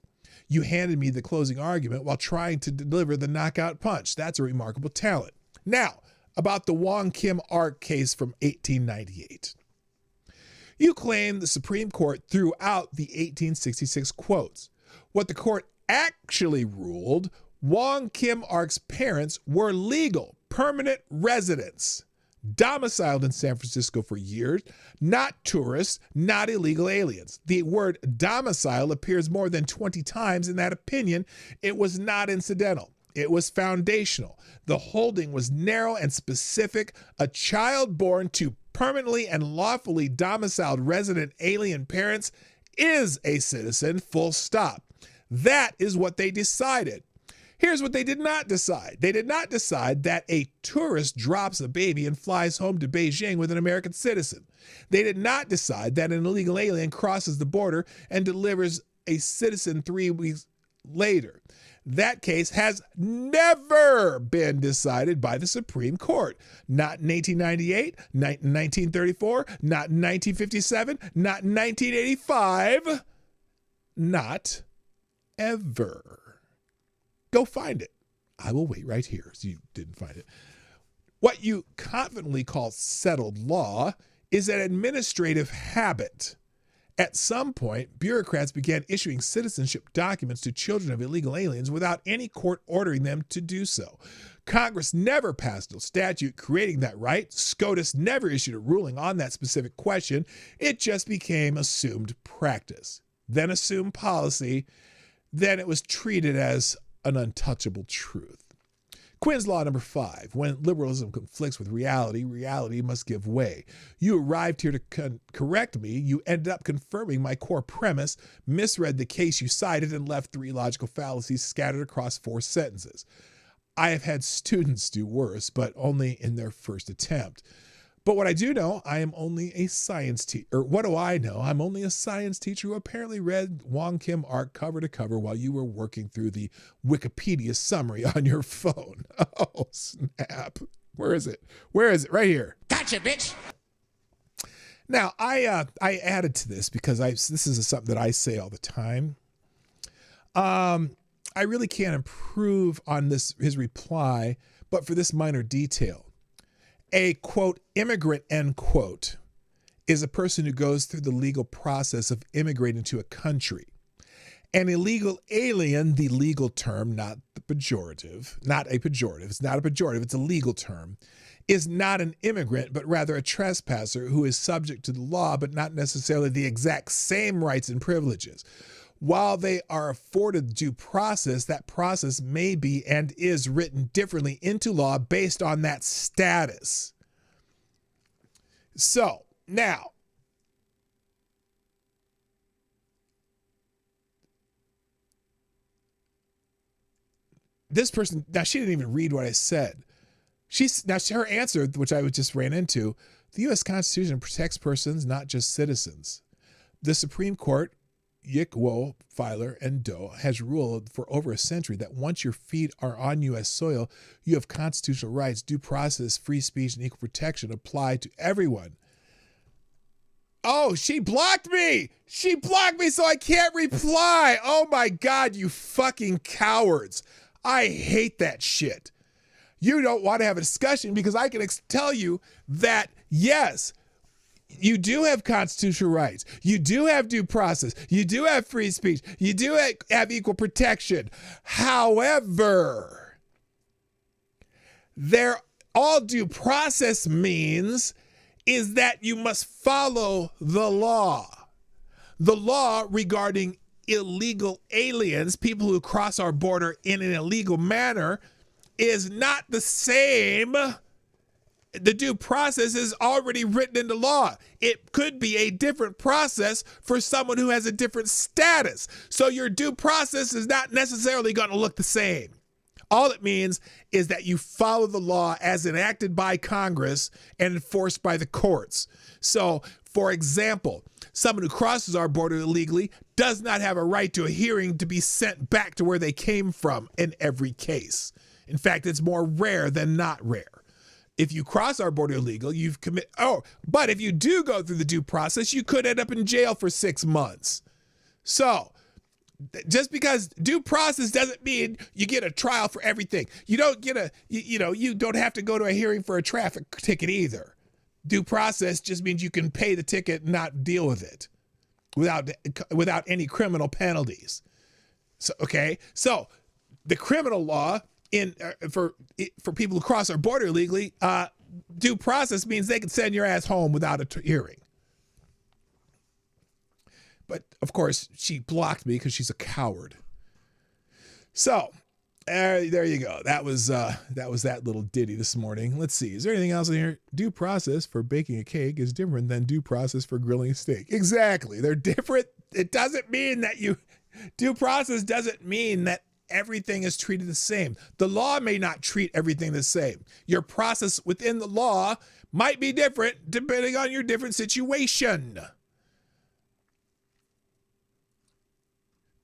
You handed me the closing argument while trying to deliver the knockout punch. That's a remarkable talent. Now, about the Wong Kim Ark case from 1898. You claim the Supreme Court threw out the 1866 quotes. What the court actually ruled, Wong Kim Ark's parents were legal, permanent residents, domiciled in San Francisco for years, not tourists, not illegal aliens. The word domicile appears more than 20 times in that opinion. It was not incidental. It was foundational. The holding was narrow and specific. A child born to permanently and lawfully domiciled resident alien parents is a citizen, full stop. That is what they decided. Here's what they did not decide. They did not decide that a tourist drops a baby and flies home to Beijing with an American citizen. They did not decide that an illegal alien crosses the border and delivers a citizen 3 weeks later. That case has never been decided by the Supreme Court. Not in 1898, not in 1934, not in 1957, not in 1985, not ever. Go find it. I will wait right here so you didn't find it. What you confidently call settled law is an administrative habit. At some point, bureaucrats began issuing citizenship documents to children of illegal aliens without any court ordering them to do so. Congress never passed a statute creating that right. SCOTUS never issued a ruling on that specific question. It just became assumed practice, then assumed policy, then it was treated as an untouchable truth. Quinn's Law number 5, when liberalism conflicts with reality, reality must give way. You arrived here to correct me. You ended up confirming my core premise, misread the case you cited, and left 3 logical fallacies scattered across 4 sentences. I have had students do worse, but only in their first attempt. But what I do know, I am only a science teacher. Or what do I know? I'm only a science teacher who apparently read Wong Kim Ark cover to cover while you were working through the Wikipedia summary on your phone. Oh, snap. Where is it? Where is it? Right here. Gotcha, bitch. Now, I added to this because this is something that I say all the time. I really can't improve on his reply, but for this minor detail. A, quote, immigrant, end quote, is a person who goes through the legal process of immigrating to a country. An illegal alien, the legal term, not the pejorative, not a pejorative, it's not a pejorative, it's a legal term, is not an immigrant, but rather a trespasser who is subject to the law, but not necessarily the exact same rights and privileges. While they are afforded due process, that process may be and is written differently into law based on that status. So, now, this person, now she didn't even read what I said. Her answer, which I just ran into, the U.S. Constitution protects persons, not just citizens. The Supreme Court Yikwo, Filer, and Doe has ruled for over a century that once your feet are on U.S. soil, you have constitutional rights, due process, free speech, and equal protection apply to everyone. Oh, she blocked me! She blocked me so I can't reply! Oh my God, you fucking cowards. I hate that shit. You don't want to have a discussion because I can tell you that, yes, you do have constitutional rights. You do have due process. You do have free speech. You do have equal protection. However, all due process means is that you must follow the law. The law regarding illegal aliens, people who cross our border in an illegal manner, is not the same. The due process is already written into law. It could be a different process for someone who has a different status. So your due process is not necessarily going to look the same. All it means is that you follow the law as enacted by Congress and enforced by the courts. So, for example, someone who crosses our border illegally does not have a right to a hearing to be sent back to where they came from in every case. In fact, it's more rare than not rare. If you cross our border illegal, but if you do go through the due process, you could end up in jail for 6 months. So, just because due process doesn't mean you get a trial for everything. You don't get you don't have to go to a hearing for a traffic ticket either. Due process just means you can pay the ticket and not deal with it without any criminal penalties. So, okay. So the criminal law for people who cross our border illegally, due process means they can send your ass home without a hearing. But of course, she blocked me because she's a coward. So there you go. That was that little ditty this morning. Let's see. Is there anything else in here? Due process for baking a cake is different than due process for grilling a steak. Exactly. They're different. It doesn't mean that due process doesn't mean that everything is treated the same. The law may not treat everything the same. Your process within the law might be different depending on your different situation.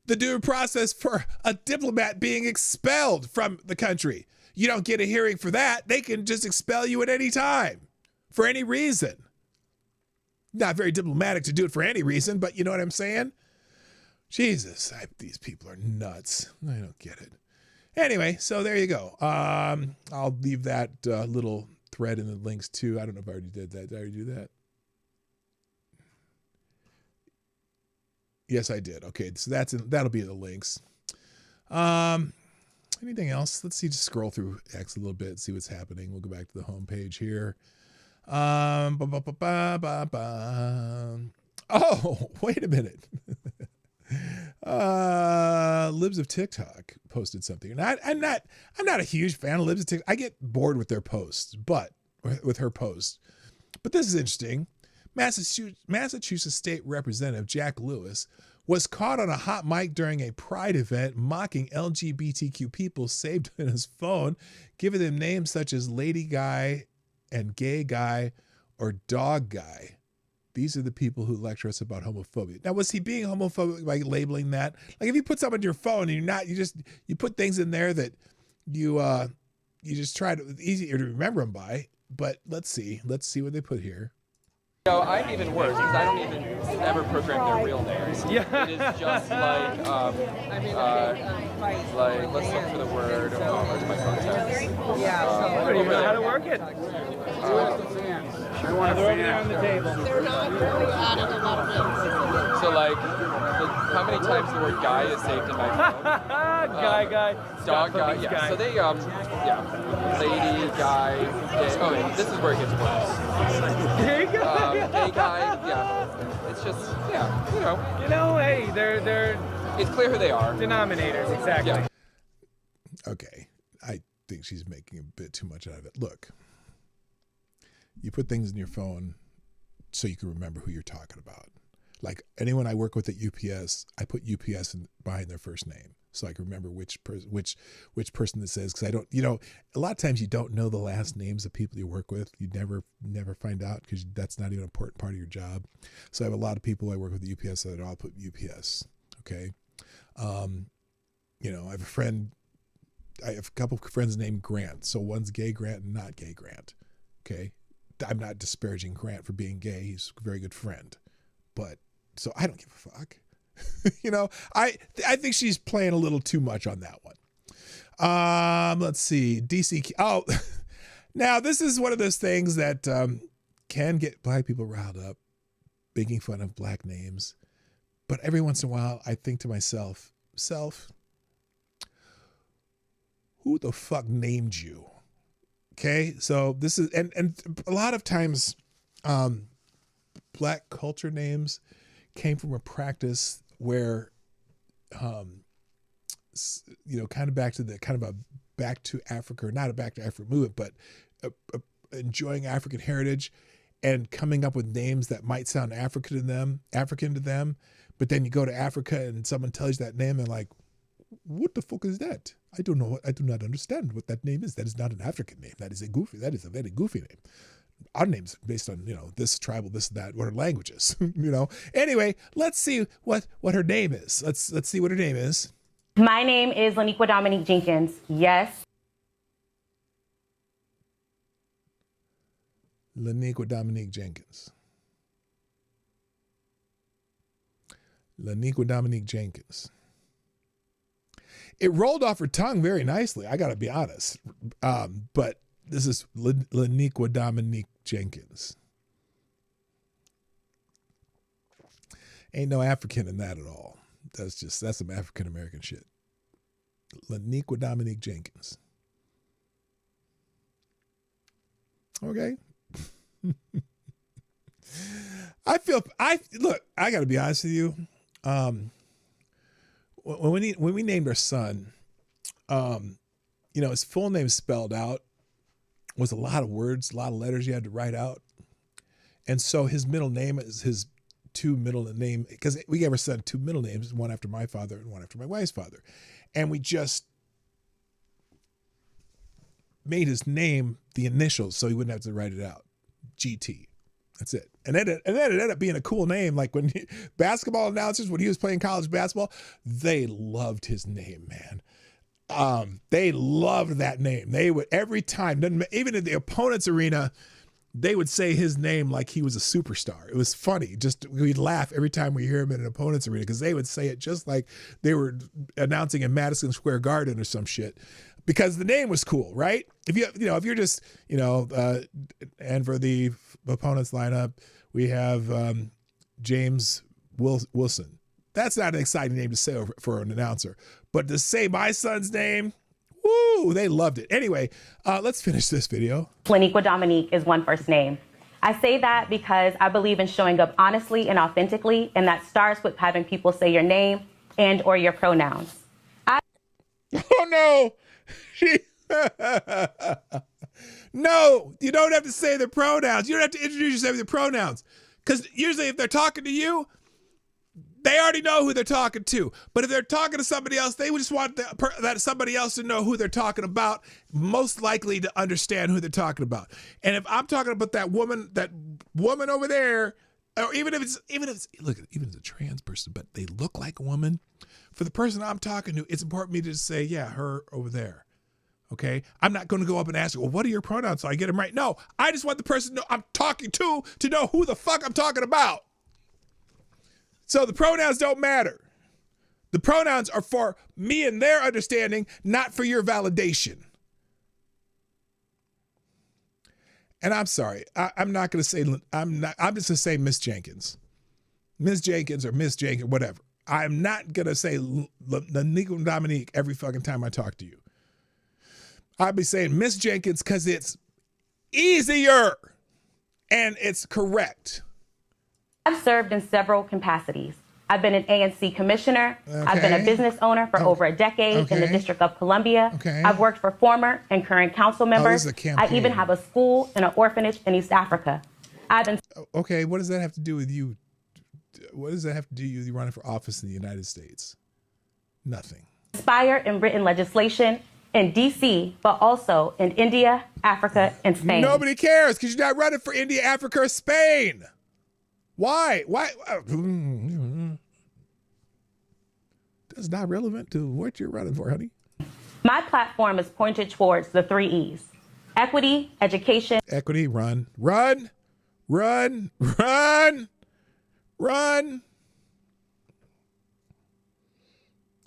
The due process for a diplomat being expelled from the country. You don't get a hearing for that. They can just expel you at any time for any reason. Not very diplomatic to do it for any reason, but you know what I'm saying? Jesus, these people are nuts. I don't get it. Anyway, so there you go. I'll leave that little thread in the links too. I don't know if I already did that. Did I already do that? Yes, I did. Okay, so that'll be in the links. Anything else? Let's see. Just scroll through X a little bit, see what's happening. We'll go back to the home page here. Oh, wait a minute. Libs of TikTok posted something, and I'm not a huge fan of Libs of TikTok. I get bored with their posts, but with her post. But this is interesting. Massachusetts State Representative Jack Lewis was caught on a hot mic during a Pride event mocking LGBTQ people saved in his phone, giving them names such as Lady Guy and Gay Guy or Dog Guy. These are the people who lecture us about homophobia. Now, was he being homophobic by labeling that? Like if you put something on your phone and you put things in there that you just try to, it's easier to remember them by. But let's see what they put here. No, I'm even worse because I don't even ever program their real names. Yeah. It is just like let's look for the word. Where's my contacts? Yeah. I don't even know how to work it. I want to throw it on the table. They're not really adding a lot of names. So like, how many times the word guy is saved in my phone? Guy. Dog guy. Yeah. Guy. So they lady guy. Gay. Oh, wait, this is where it gets worse. There you go. Gay guy. Yeah. It's just hey, they're. It's clear who they are. Denominators, exactly. Yeah. Okay, I think she's making a bit too much out of it. Look, you put things in your phone so you can remember who you're talking about. Like anyone I work with at UPS, I put UPS behind their first name so I can remember which person this is, because I don't, a lot of times you don't know the last names of people you work with. You never find out, because that's not even an important part of your job. So I have a lot of people I work with at UPS that I'll put UPS. Okay. I have a couple of friends named Grant. So one's gay Grant and not gay Grant. Okay. I'm not disparaging Grant for being gay. He's a very good friend. But so I don't give a fuck. I think she's playing a little too much on that one. Let's see. DC. Oh, now this is one of those things that can get black people riled up, making fun of black names. But every once in a while, I think to myself, who the fuck named you? Okay, so this is, and a lot of times, black culture names came from a practice where, kind of back to Africa, or not a back to Africa movement, but enjoying African heritage and coming up with names that might sound African to them. But then you go to Africa and someone tells you that name and like, what the fuck is that? I don't know. I do not understand what that name is. That is not an African name. That is a very goofy name. Our name's based on, this tribal, this, that, what her language is, Anyway, let's see what her name is. Let's see what her name is. My name is Laniqua Dominique Jenkins. Yes. Laniqua Dominique Jenkins. Laniqua Dominique Jenkins. It rolled off her tongue very nicely, I got to be honest. But this is Laniqua Dominique Jenkins. Ain't no African in that at all. That's some African-American shit. Laniqua Dominique Jenkins. Okay. Look, I got to be honest with you. When we named our son, his full name spelled out was a lot of words, a lot of letters you had to write out. And so his middle name is his two middle name, because we gave our son two middle names, one after my father and one after my wife's father. And we just made his name the initials so he wouldn't have to write it out. GT. That's it. And then it ended up being a cool name. Like when basketball announcers, when he was playing college basketball, they loved his name, man. They loved that name. They would, every time, even in the opponent's arena, they would say his name like he was a superstar. It was funny. We'd laugh every time we hear him in an opponent's arena, because they would say it just like they were announcing in Madison Square Garden or some shit, because the name was cool, right? If you're just, and for the opponent's lineup, we have James Wilson. That's not an exciting name to say for an announcer, but to say my son's name, woo, they loved it. Anyway, let's finish this video. Laniqua Dominique is one first name. I say that because I believe in showing up honestly and authentically, and that starts with having people say your name and or your pronouns. Oh no! No, you don't have to say the pronouns. You don't have to introduce yourself with your pronouns, because usually if they're talking to you, they already know who they're talking to. But if they're talking to somebody else, they would just want that somebody else to know who they're talking about, most likely to understand who they're talking about. And if I'm talking about that woman over there, or even if it's a trans person, but they look like a woman, for the person I'm talking to, it's important for me to just say, yeah, her over there. Okay? I'm not going to go up and ask, well, what are your pronouns so I get them right? No, I just want the person I'm talking to know who the fuck I'm talking about. So the pronouns don't matter. The pronouns are for me and their understanding, not for your validation. And I'm sorry, I'm not going to say, I'm just going to say Miss Jenkins. Miss Jenkins or Miss Jenkins, whatever. I'm not going to say Laniqua Dominique every fucking time I talk to you. I'll be saying Miss Jenkins because it's easier and it's correct. I've served in several capacities. I've been an ANC commissioner. Okay. I've been a business owner for over a decade in the District of Columbia. Okay. I've worked for former and current council members. I even have a school and an orphanage in East Africa. Okay, what does that have to do with you? What does that have to do with you running for office in the United States? Nothing. Inspire in written legislation in D.C., but also in India, Africa, and Spain. Nobody cares because you're not running for India, Africa, or Spain. Why? That's not relevant to what you're running for, honey. My platform is pointed towards the 3 E's: equity, education. Equity, run.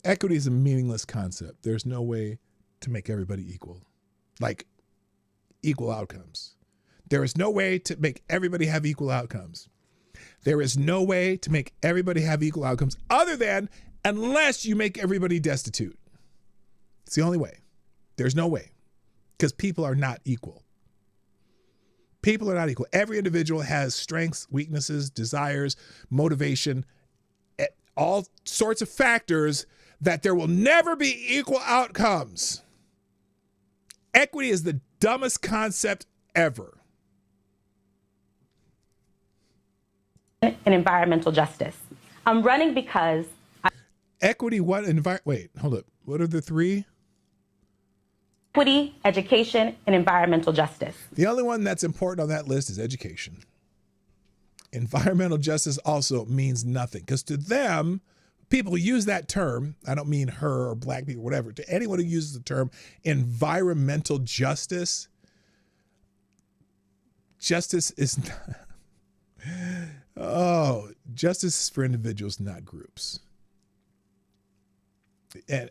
Equity is a meaningless concept. There's no way to make everybody equal, like equal outcomes. There is no way to make everybody have equal outcomes. There is no way to make everybody have equal outcomes other than unless you make everybody destitute. It's the only way. There's no way, because people are not equal. People are not equal. Every individual has strengths, weaknesses, desires, motivation, all sorts of factors that there will never be equal outcomes. Equity is the dumbest concept ever. And environmental justice. I'm running because equity, what? Wait, hold up. What are the 3? Equity, education, and environmental justice. The only one that's important on that list is education. Environmental justice also means nothing, because to them, people who use that term, I don't mean her or black people, whatever, to anyone who uses the term environmental justice, justice is not, justice is for individuals, not groups. And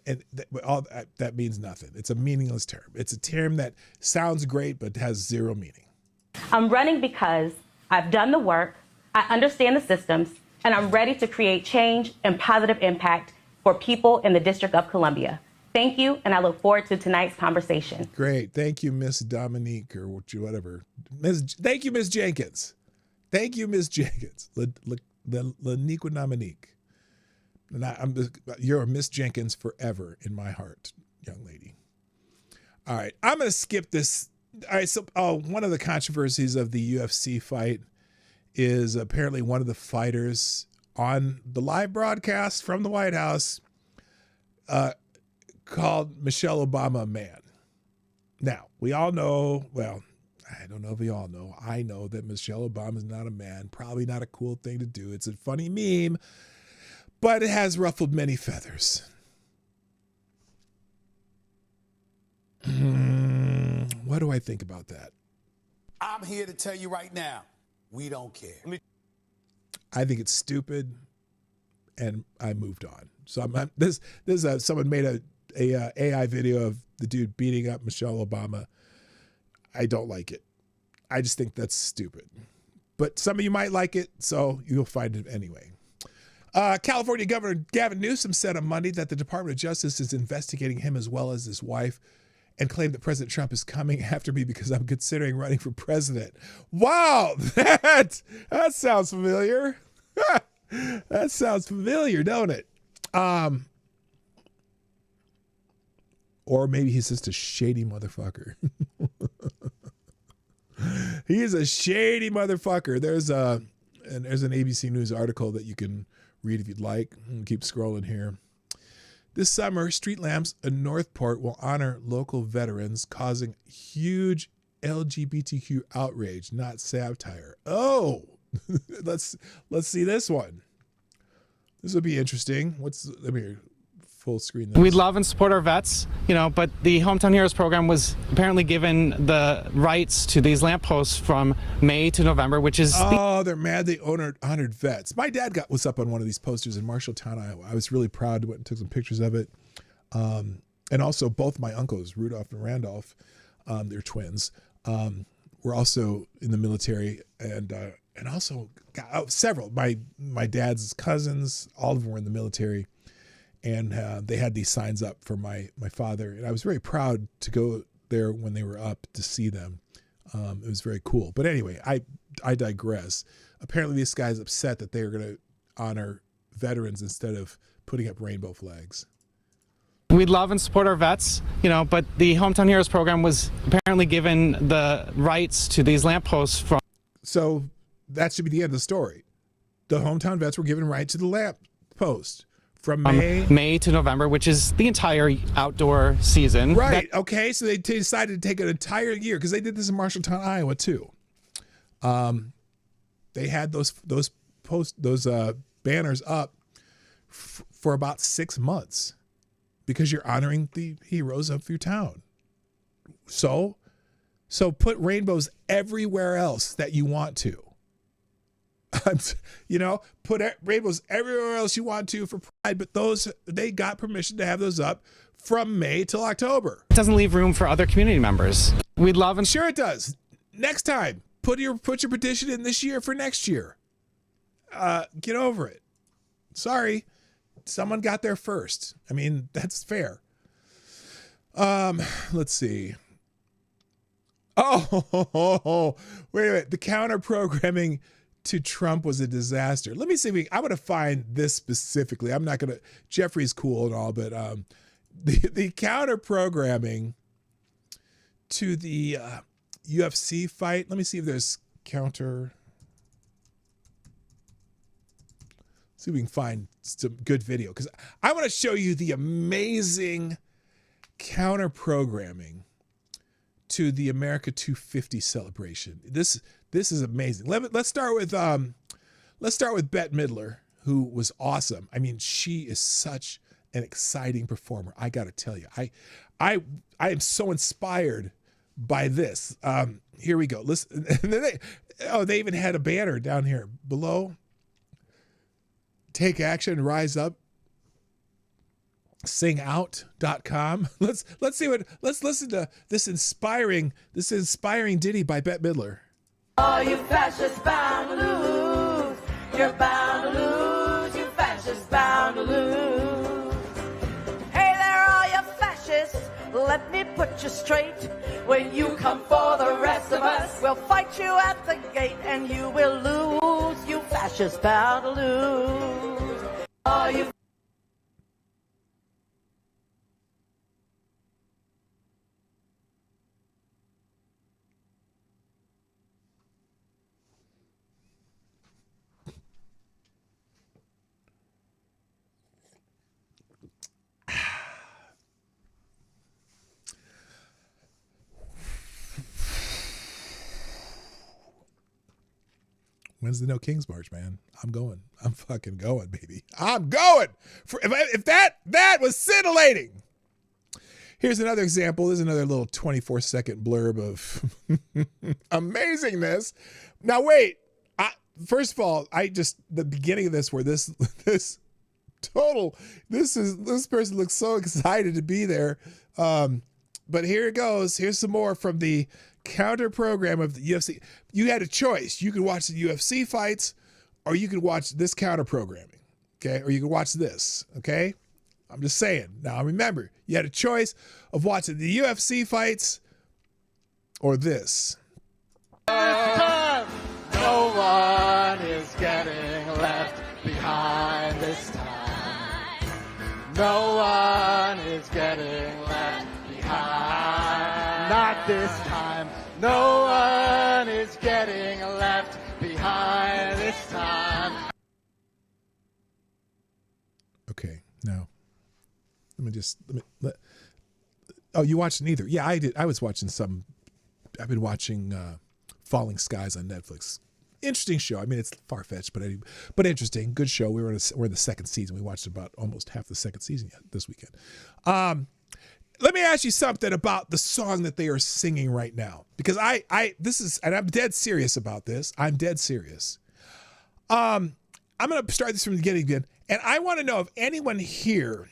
all that means nothing. It's a meaningless term. It's a term that sounds great, but has zero meaning. I'm running because I've done the work, I understand the systems, and I'm ready to create change and positive impact for people in the District of Columbia. Thank you, and I look forward to tonight's conversation. Great. Thank you, Miss Dominique, or whatever. Thank you, Miss Jenkins. Thank you, Miss Jenkins. Laniqua Dominique. You're a Miss Jenkins forever in my heart, young lady. All right, I'm going to skip this. All right, so one of the controversies of the UFC fight is apparently one of the fighters on the live broadcast from the White House called Michelle Obama a man. Now, we all know, well, I don't know if we all know. I know that Michelle Obama is not a man. Probably not a cool thing to do. It's a funny meme, but it has ruffled many feathers. What do I think about that? I'm here to tell you right now, we don't care. I think it's stupid, and I moved on. So someone made a AI video of the dude beating up Michelle Obama. I don't like it. I just think that's stupid. But some of you might like it, so you'll find it anyway. California Governor Gavin Newsom said on Monday that the Department of Justice is investigating him as well as his wife, and claimed that President Trump is coming after me because I'm considering running for president. Wow, that sounds familiar. That sounds familiar, don't it? Or maybe he's just a shady motherfucker. He is a shady motherfucker. There's an ABC News article that you can read if you'd like. Keep scrolling here. This summer, street lamps in Northport will honor local veterans, causing huge LGBTQ outrage, not satire. Oh, let's see this one. This will be interesting. Let me full screen this. We love and support our vets, but the Hometown Heroes program was apparently given the rights to these lampposts from May to November, which is... Oh, they're mad they honored vets. My dad was up on one of these posters in Marshalltown, Iowa. I was really proud. Went and took some pictures of it. And also both my uncles, Rudolph and Randolph, they're twins, were also in the military, and also several. My dad's cousins, all of them were in the military. And they had these signs up for my father. And I was very proud to go there when they were up to see them. It was very cool. But anyway, I digress. Apparently this guy's upset that they are going to honor veterans instead of putting up rainbow flags. We love and support our vets, but the Hometown Heroes program was apparently given the rights to these lampposts from... So that should be the end of the story. The hometown vets were given right to the lamp post From May to November, which is the entire outdoor season. Right. Okay. So they decided to take an entire year because they did this in Marshalltown, Iowa, too. They had those banners up for about 6 months because you're honoring the heroes of your town. So put rainbows everywhere else that you want to. Put rainbows everywhere else you want to for Pride, but they got permission to have those up from May till October. It doesn't leave room for other community members. We'd love and sure it does. Next time, put your petition in this year for next year. Get over it. Sorry, someone got there first. I mean, that's fair. Let's see. Oh, wait a minute. The counter programming to Trump was a disaster. Let me see. I'm going to find this specifically. I'm not going to. Jeffrey's cool and all, but the counter programming to the UFC fight. Let me see if there's counter. See if we can find some good video because I want to show you the amazing counter programming to the America 250 celebration. This is amazing. Let's start with Bette Midler, who was awesome. I mean, she is such an exciting performer. I got to tell you, I am so inspired by this. Here we go. Listen, and then they even had a banner down here below. Take action, rise up. Singout.com. Let's listen to this inspiring ditty by Bette Midler. Oh, you fascists bound to lose. You're bound to lose. You fascists bound to lose. Hey there, all you fascists. Let me put you straight. When you come for the rest of us, we'll fight you at the gate and you will lose. You fascists bound to lose. Oh, you. When's the No Kings March, man? I'm going. I'm fucking going, baby. I'm going. If that was scintillating. Here's another example. There's another little 24-second blurb of amazingness. Now, wait. First of all, the beginning of this where this person looks so excited to be there. But here it goes. Here's some more from the counter program of the UFC. You had a choice. You could watch the UFC fights or you could watch this counter programming. Okay. Or you could watch this. Okay. I'm just saying. Now remember, you had a choice of watching the UFC fights or this. No one is getting left behind this time. No one is getting left behind. Not this time. No one is getting left behind this time. Okay, now oh, you watched neither? Yeah, I did. I was watching some. I've been watching Falling Skies on Netflix. Interesting show. I mean, it's far-fetched, but interesting. Good show. We're in the second season. We watched about almost half the second season yet this weekend. Let me ask you something about the song that they are singing right now, because and I'm dead serious about this. I'm dead serious. I'm going to start this from the beginning again, and I want to know if anyone here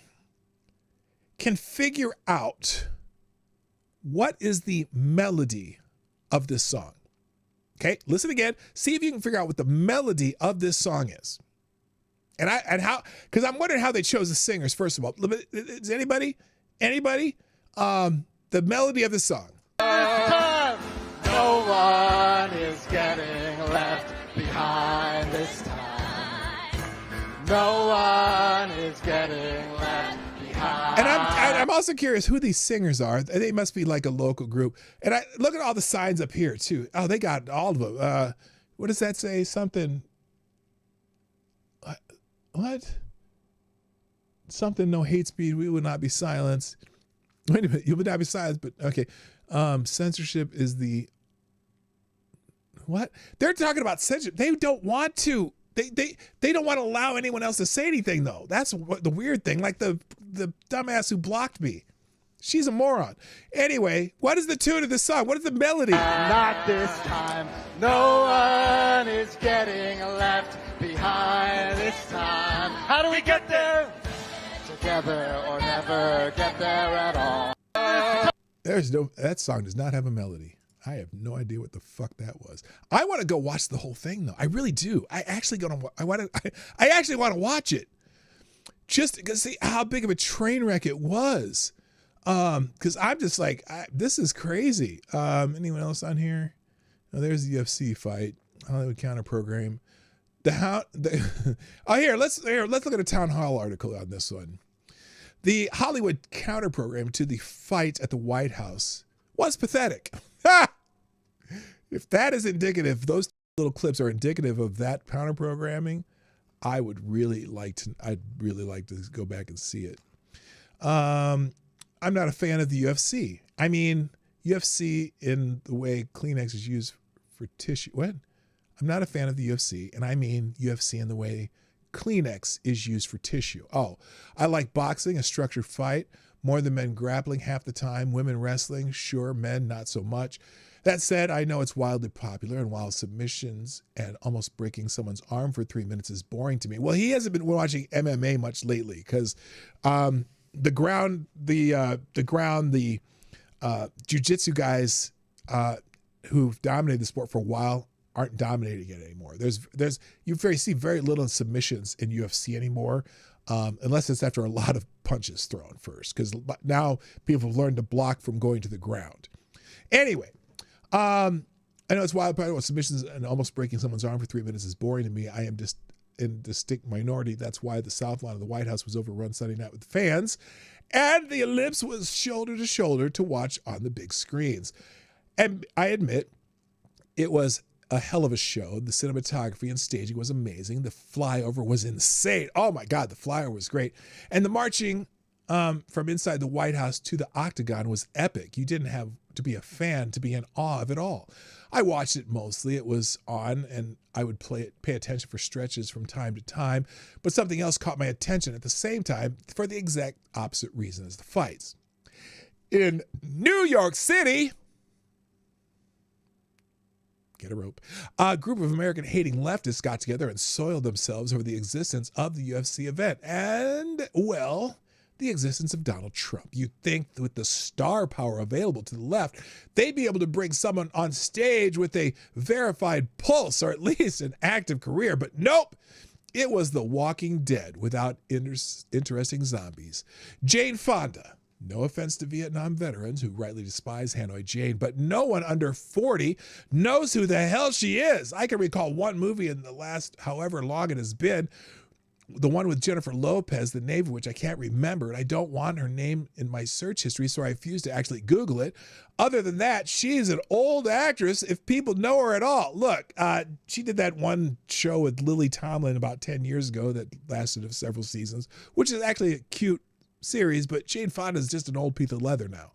can figure out what is the melody of this song. Okay, listen again. See if you can figure out what the melody of this song is. And how, because I'm wondering how they chose the singers, first of all. Is anybody? The melody of the song. No one is getting left behind this time. No one is getting left behind. And I'm also curious who these singers are. They must be like a local group. And I look at all the signs up here too. Oh, they got all of them. What does that say? Something. What? something, no hate speech. We will not be silenced. Wait a minute, you will not be silenced, but okay. Censorship is the, what? They're talking about censorship. They don't want to. They don't want to allow anyone else to say anything, though. That's what the weird thing. Like the dumbass who blocked me. She's a moron. Anyway, what is the tune of the song? What is the melody? Not this time. No one is getting left behind this time. How do we get there? Together or never get there at all. That song does not have a melody. I have no idea what the fuck that was. I want to go watch the whole thing though. I really do. I actually want to watch it. Just to see how big of a train wreck it was. Because I'm just like, this is crazy. Anyone else on here? Oh, there's the UFC fight. Hollywood counter program. Let's look at a town hall article on this one. The Hollywood counter program to the fight at the White House was pathetic. If that is indicative, those little clips are indicative of that counter programming, I'd really like to go back and see it. I'm not a fan of the UFC. I mean, UFC in the way Kleenex is used for tissue. What? I'm not a fan of the UFC, and I mean UFC in the way Kleenex is used for tissue. Oh, I like boxing, a structured fight, more than men grappling half the time, women wrestling, sure, men not so much. That said, I know it's wildly popular, and while submissions and almost breaking someone's arm for 3 minutes is boring to me. Well, he hasn't been watching MMA much lately because the jiu-jitsu guys who've dominated the sport for a while aren't dominating it anymore. You see very little submissions in UFC anymore, unless it's after a lot of punches thrown first, because now people have learned to block from going to the ground. Anyway, I know it's wild, but submissions and almost breaking someone's arm for 3 minutes is boring to me. I am just in distinct minority. That's why the South lawn of the White House was overrun Sunday night with fans, and the ellipse was shoulder to shoulder to watch on the big screens. And I admit, it was a hell of a show. The cinematography and staging was amazing. The flyover was insane. Oh my God, the flyover was great. And the marching from inside the White House to the Octagon was epic. You didn't have to be a fan to be in awe of it all. I watched it mostly. It was on, and I would pay attention for stretches from time to time, but something else caught my attention at the same time for the exact opposite reason as the fights. In New York City, get a rope, a group of American-hating leftists got together and soiled themselves over the existence of the UFC event and, well, the existence of Donald Trump. You'd think with the star power available to the left, they'd be able to bring someone on stage with a verified pulse or at least an active career, but nope. It was The Walking Dead without interesting zombies. Jane Fonda. No offense to Vietnam veterans who rightly despise Hanoi Jane, but no one under 40 knows who the hell she is. I can recall one movie in the last however long it has been, the one with Jennifer Lopez, the name of which I can't remember, and I don't want her name in my search history, so I refuse to actually Google it. Other than that, she's an old actress, if people know her at all. Look, she did that one show with Lily Tomlin about 10 years ago that lasted several seasons, which is actually a cute series, but Jane Fonda is just an old piece of leather now.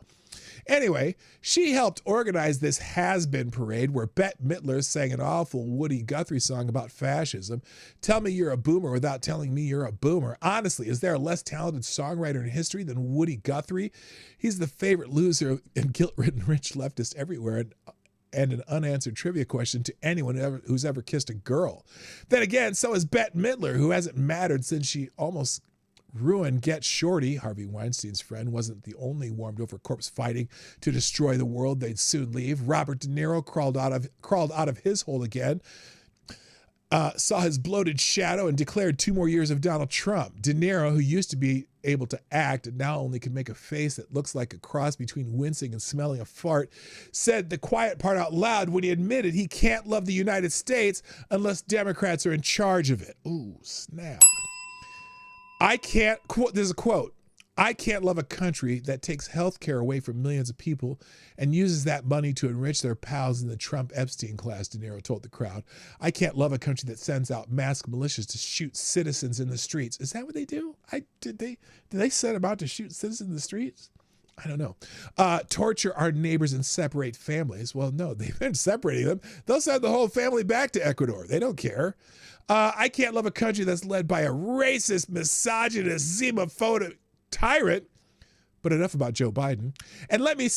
Anyway, she helped organize this has-been parade where Bette Midler sang an awful Woody Guthrie song about fascism. Tell me you're a boomer without telling me you're a boomer. Honestly, is there a less talented songwriter in history than Woody Guthrie? He's the favorite loser and guilt-ridden rich leftist everywhere, and an unanswered trivia question to anyone who's ever kissed a girl. Then again, so is Bette Midler, who hasn't mattered since she almost ruined Get Shorty. Harvey Weinstein's friend wasn't the only warmed over corpse fighting to destroy the world they'd soon leave. Robert De Niro crawled out of his hole again, saw his bloated shadow and declared 2 more years of Donald Trump. De Niro, who used to be able to act and now only can make a face that looks like a cross between wincing and smelling a fart, said the quiet part out loud when he admitted he can't love the United States unless Democrats are in charge of it. Ooh, snap. I can't, quote, there's a quote, I can't love a country that takes health care away from millions of people and uses that money to enrich their pals in the Trump Epstein class, De Niro told the crowd. I can't love a country that sends out masked militias to shoot citizens in the streets. Is that what they do? Did they set them out to shoot citizens in the streets? I don't know. Torture our neighbors and separate families. Well, no, they've been separating them. They'll send the whole family back to Ecuador. They don't care. I can't love a country that's led by a racist, misogynist, xenophobic tyrant. But enough about Joe Biden. And let me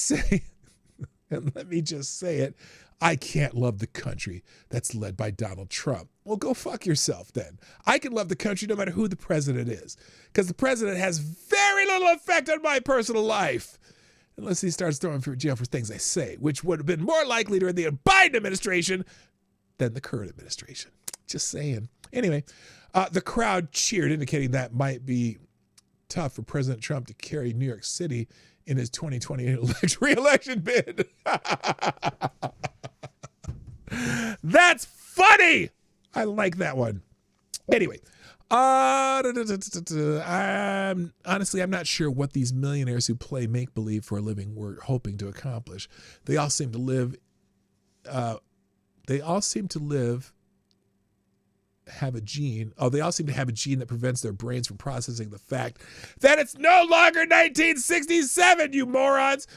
just say it. I can't love the country that's led by Donald Trump. Well, go fuck yourself then. I can love the country no matter who the president is, because the president has very little effect on my personal life, unless he starts throwing me in jail for things I say, which would have been more likely during the Biden administration than the current administration. Just saying. Anyway, the crowd cheered, indicating that might be tough for President Trump to carry New York City in his 2020 re-election bid. That's funny. I like that one. Anyway, I'm not sure what these millionaires who play make-believe for a living were hoping to accomplish. They all seem to have a gene that prevents their brains from processing the fact that it's no longer 1967, you morons.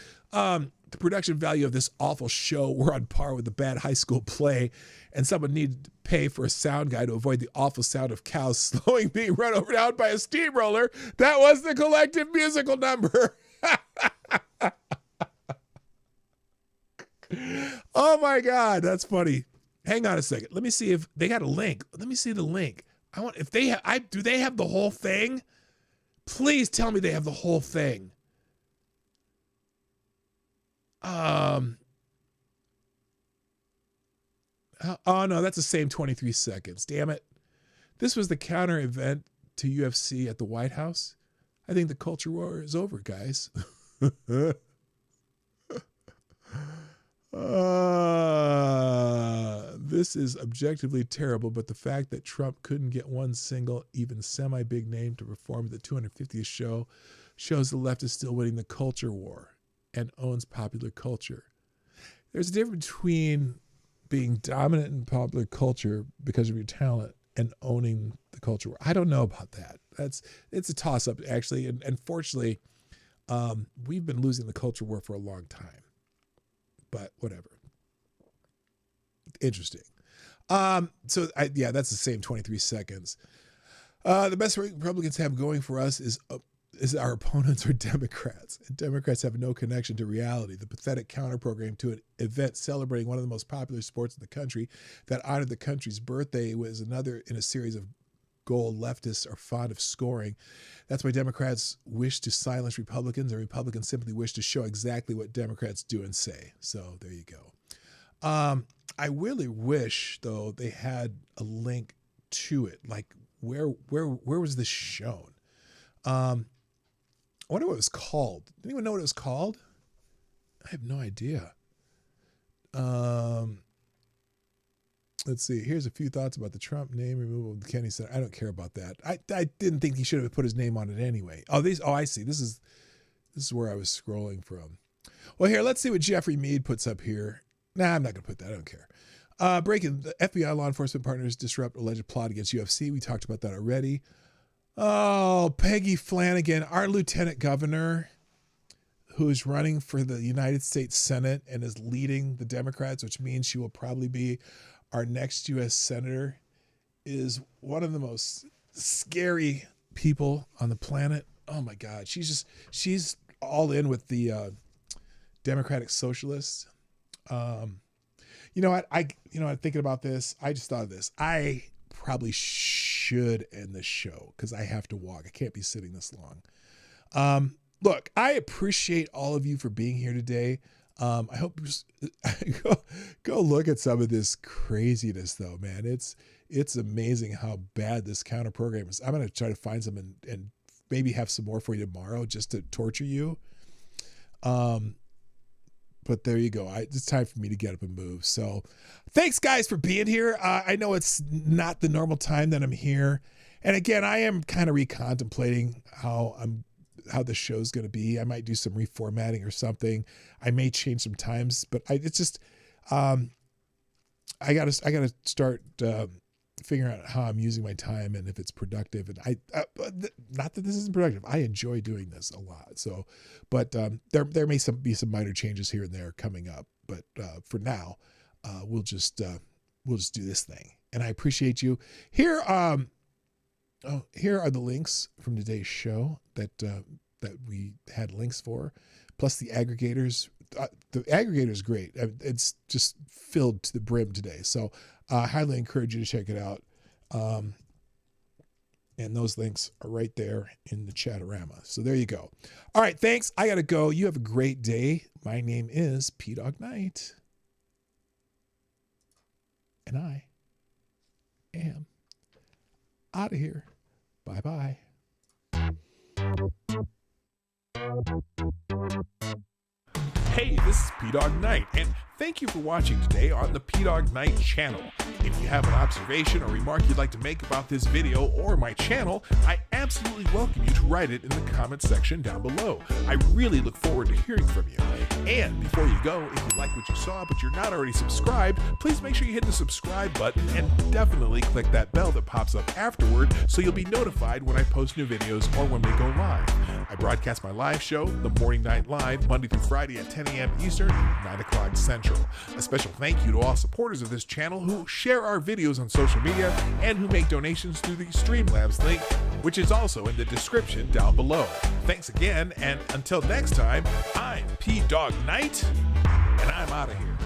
The production value of this awful show were on par with the bad high school play, and someone needed to pay for a sound guy to avoid the awful sound of cows slowing being run over down by a steamroller. That was the collective musical number. Oh my God, that's funny. Hang on a second. Let me see if they got a link. Let me see the link. Do they have the whole thing? Please tell me they have the whole thing. Oh no, that's the same 23 seconds. Damn it. This was the counter event to UFC at the White House. I think the culture war is over, guys. This is objectively terrible, but the fact that Trump couldn't get one single, even semi-big name to perform at the 250th show shows the left is still winning the culture war and owns popular culture. There's a difference between being dominant in popular culture because of your talent and owning the culture war. I don't know about that. It's a toss-up, actually, and fortunately, we've been losing the culture war for a long time. But whatever. Interesting. That's the same 23 seconds. The best Republicans have going for us is our opponents are Democrats. And Democrats have no connection to reality. The pathetic counter-program to an event celebrating one of the most popular sports in the country that honored the country's birthday was another in a series of goal leftists are fond of scoring. That's why Democrats wish to silence Republicans, and Republicans simply wish to show exactly what Democrats do and say. So there you go. I really wish, though, they had a link to it. Like, where was this shown? I wonder what it was called. Does anyone know what it was called? I have no idea. Let's see. Here's a few thoughts about the Trump name removal of the Kennedy Center. I don't care about that. I didn't think he should have put his name on it anyway. Oh, I see. This is where I was scrolling from. Well, here, let's see what Jeffrey Mead puts up here. Nah, I'm not going to put that. I don't care. Breaking, the FBI law enforcement partners disrupt alleged plot against UFC. We talked about that already. Oh, Peggy Flanagan, our lieutenant governor, who is running for the United States Senate and is leading the Democrats, which means she will probably be our next U.S. senator, is one of the most scary people on the planet. Oh my God, she's all in with the Democratic Socialists. You know what? Thinking about this, I just thought of this. I probably should end this show because I have to walk. I can't be sitting this long. Look, I appreciate all of you for being here today. I hope go look at some of this craziness, though, man. It's amazing how bad this counter program is. I'm going to try to find some and maybe have some more for you tomorrow just to torture you. But there you go. It's time for me to get up and move. So thanks, guys, for being here. I know it's not the normal time that I'm here. And again, I am kind of recontemplating how I'm how the show's going to be. I might do some reformatting or something. I may change some times, but it's just I gotta start figuring out how I'm using my time and if it's productive. And not that this isn't productive. I enjoy doing this a lot. So, but there may be some minor changes here and there coming up. But for now, we'll just do this thing. And I appreciate you. Here are the links from today's show that we had links for, plus the aggregators. The aggregator is great. It's just filled to the brim today. So I highly encourage you to check it out. And those links are right there in the chatorama. So there you go. All right, thanks. I got to go. You have a great day. My name is PDawgKnight. And I am out of here. Bye-bye. Hey, this is PDawgKnight, and thank you for watching today on the PDawgKnight channel. If you have an observation or remark you'd like to make about this video or my channel, I absolutely welcome you to write it in the comments section down below. I really look forward to hearing from you. And before you go, if you like what you saw but you're not already subscribed, please make sure you hit the subscribe button and definitely click that bell that pops up afterward so you'll be notified when I post new videos or when we go live. I broadcast my live show, The Morning Night Live, Monday through Friday at 10 a.m. Eastern, 9 o'clock Central. A special thank you to all supporters of this channel who share our videos on social media and who make donations through the Streamlabs link, which is also in the description down below. Thanks again, and until next time, I'm PDawgKnight, and I'm out of here.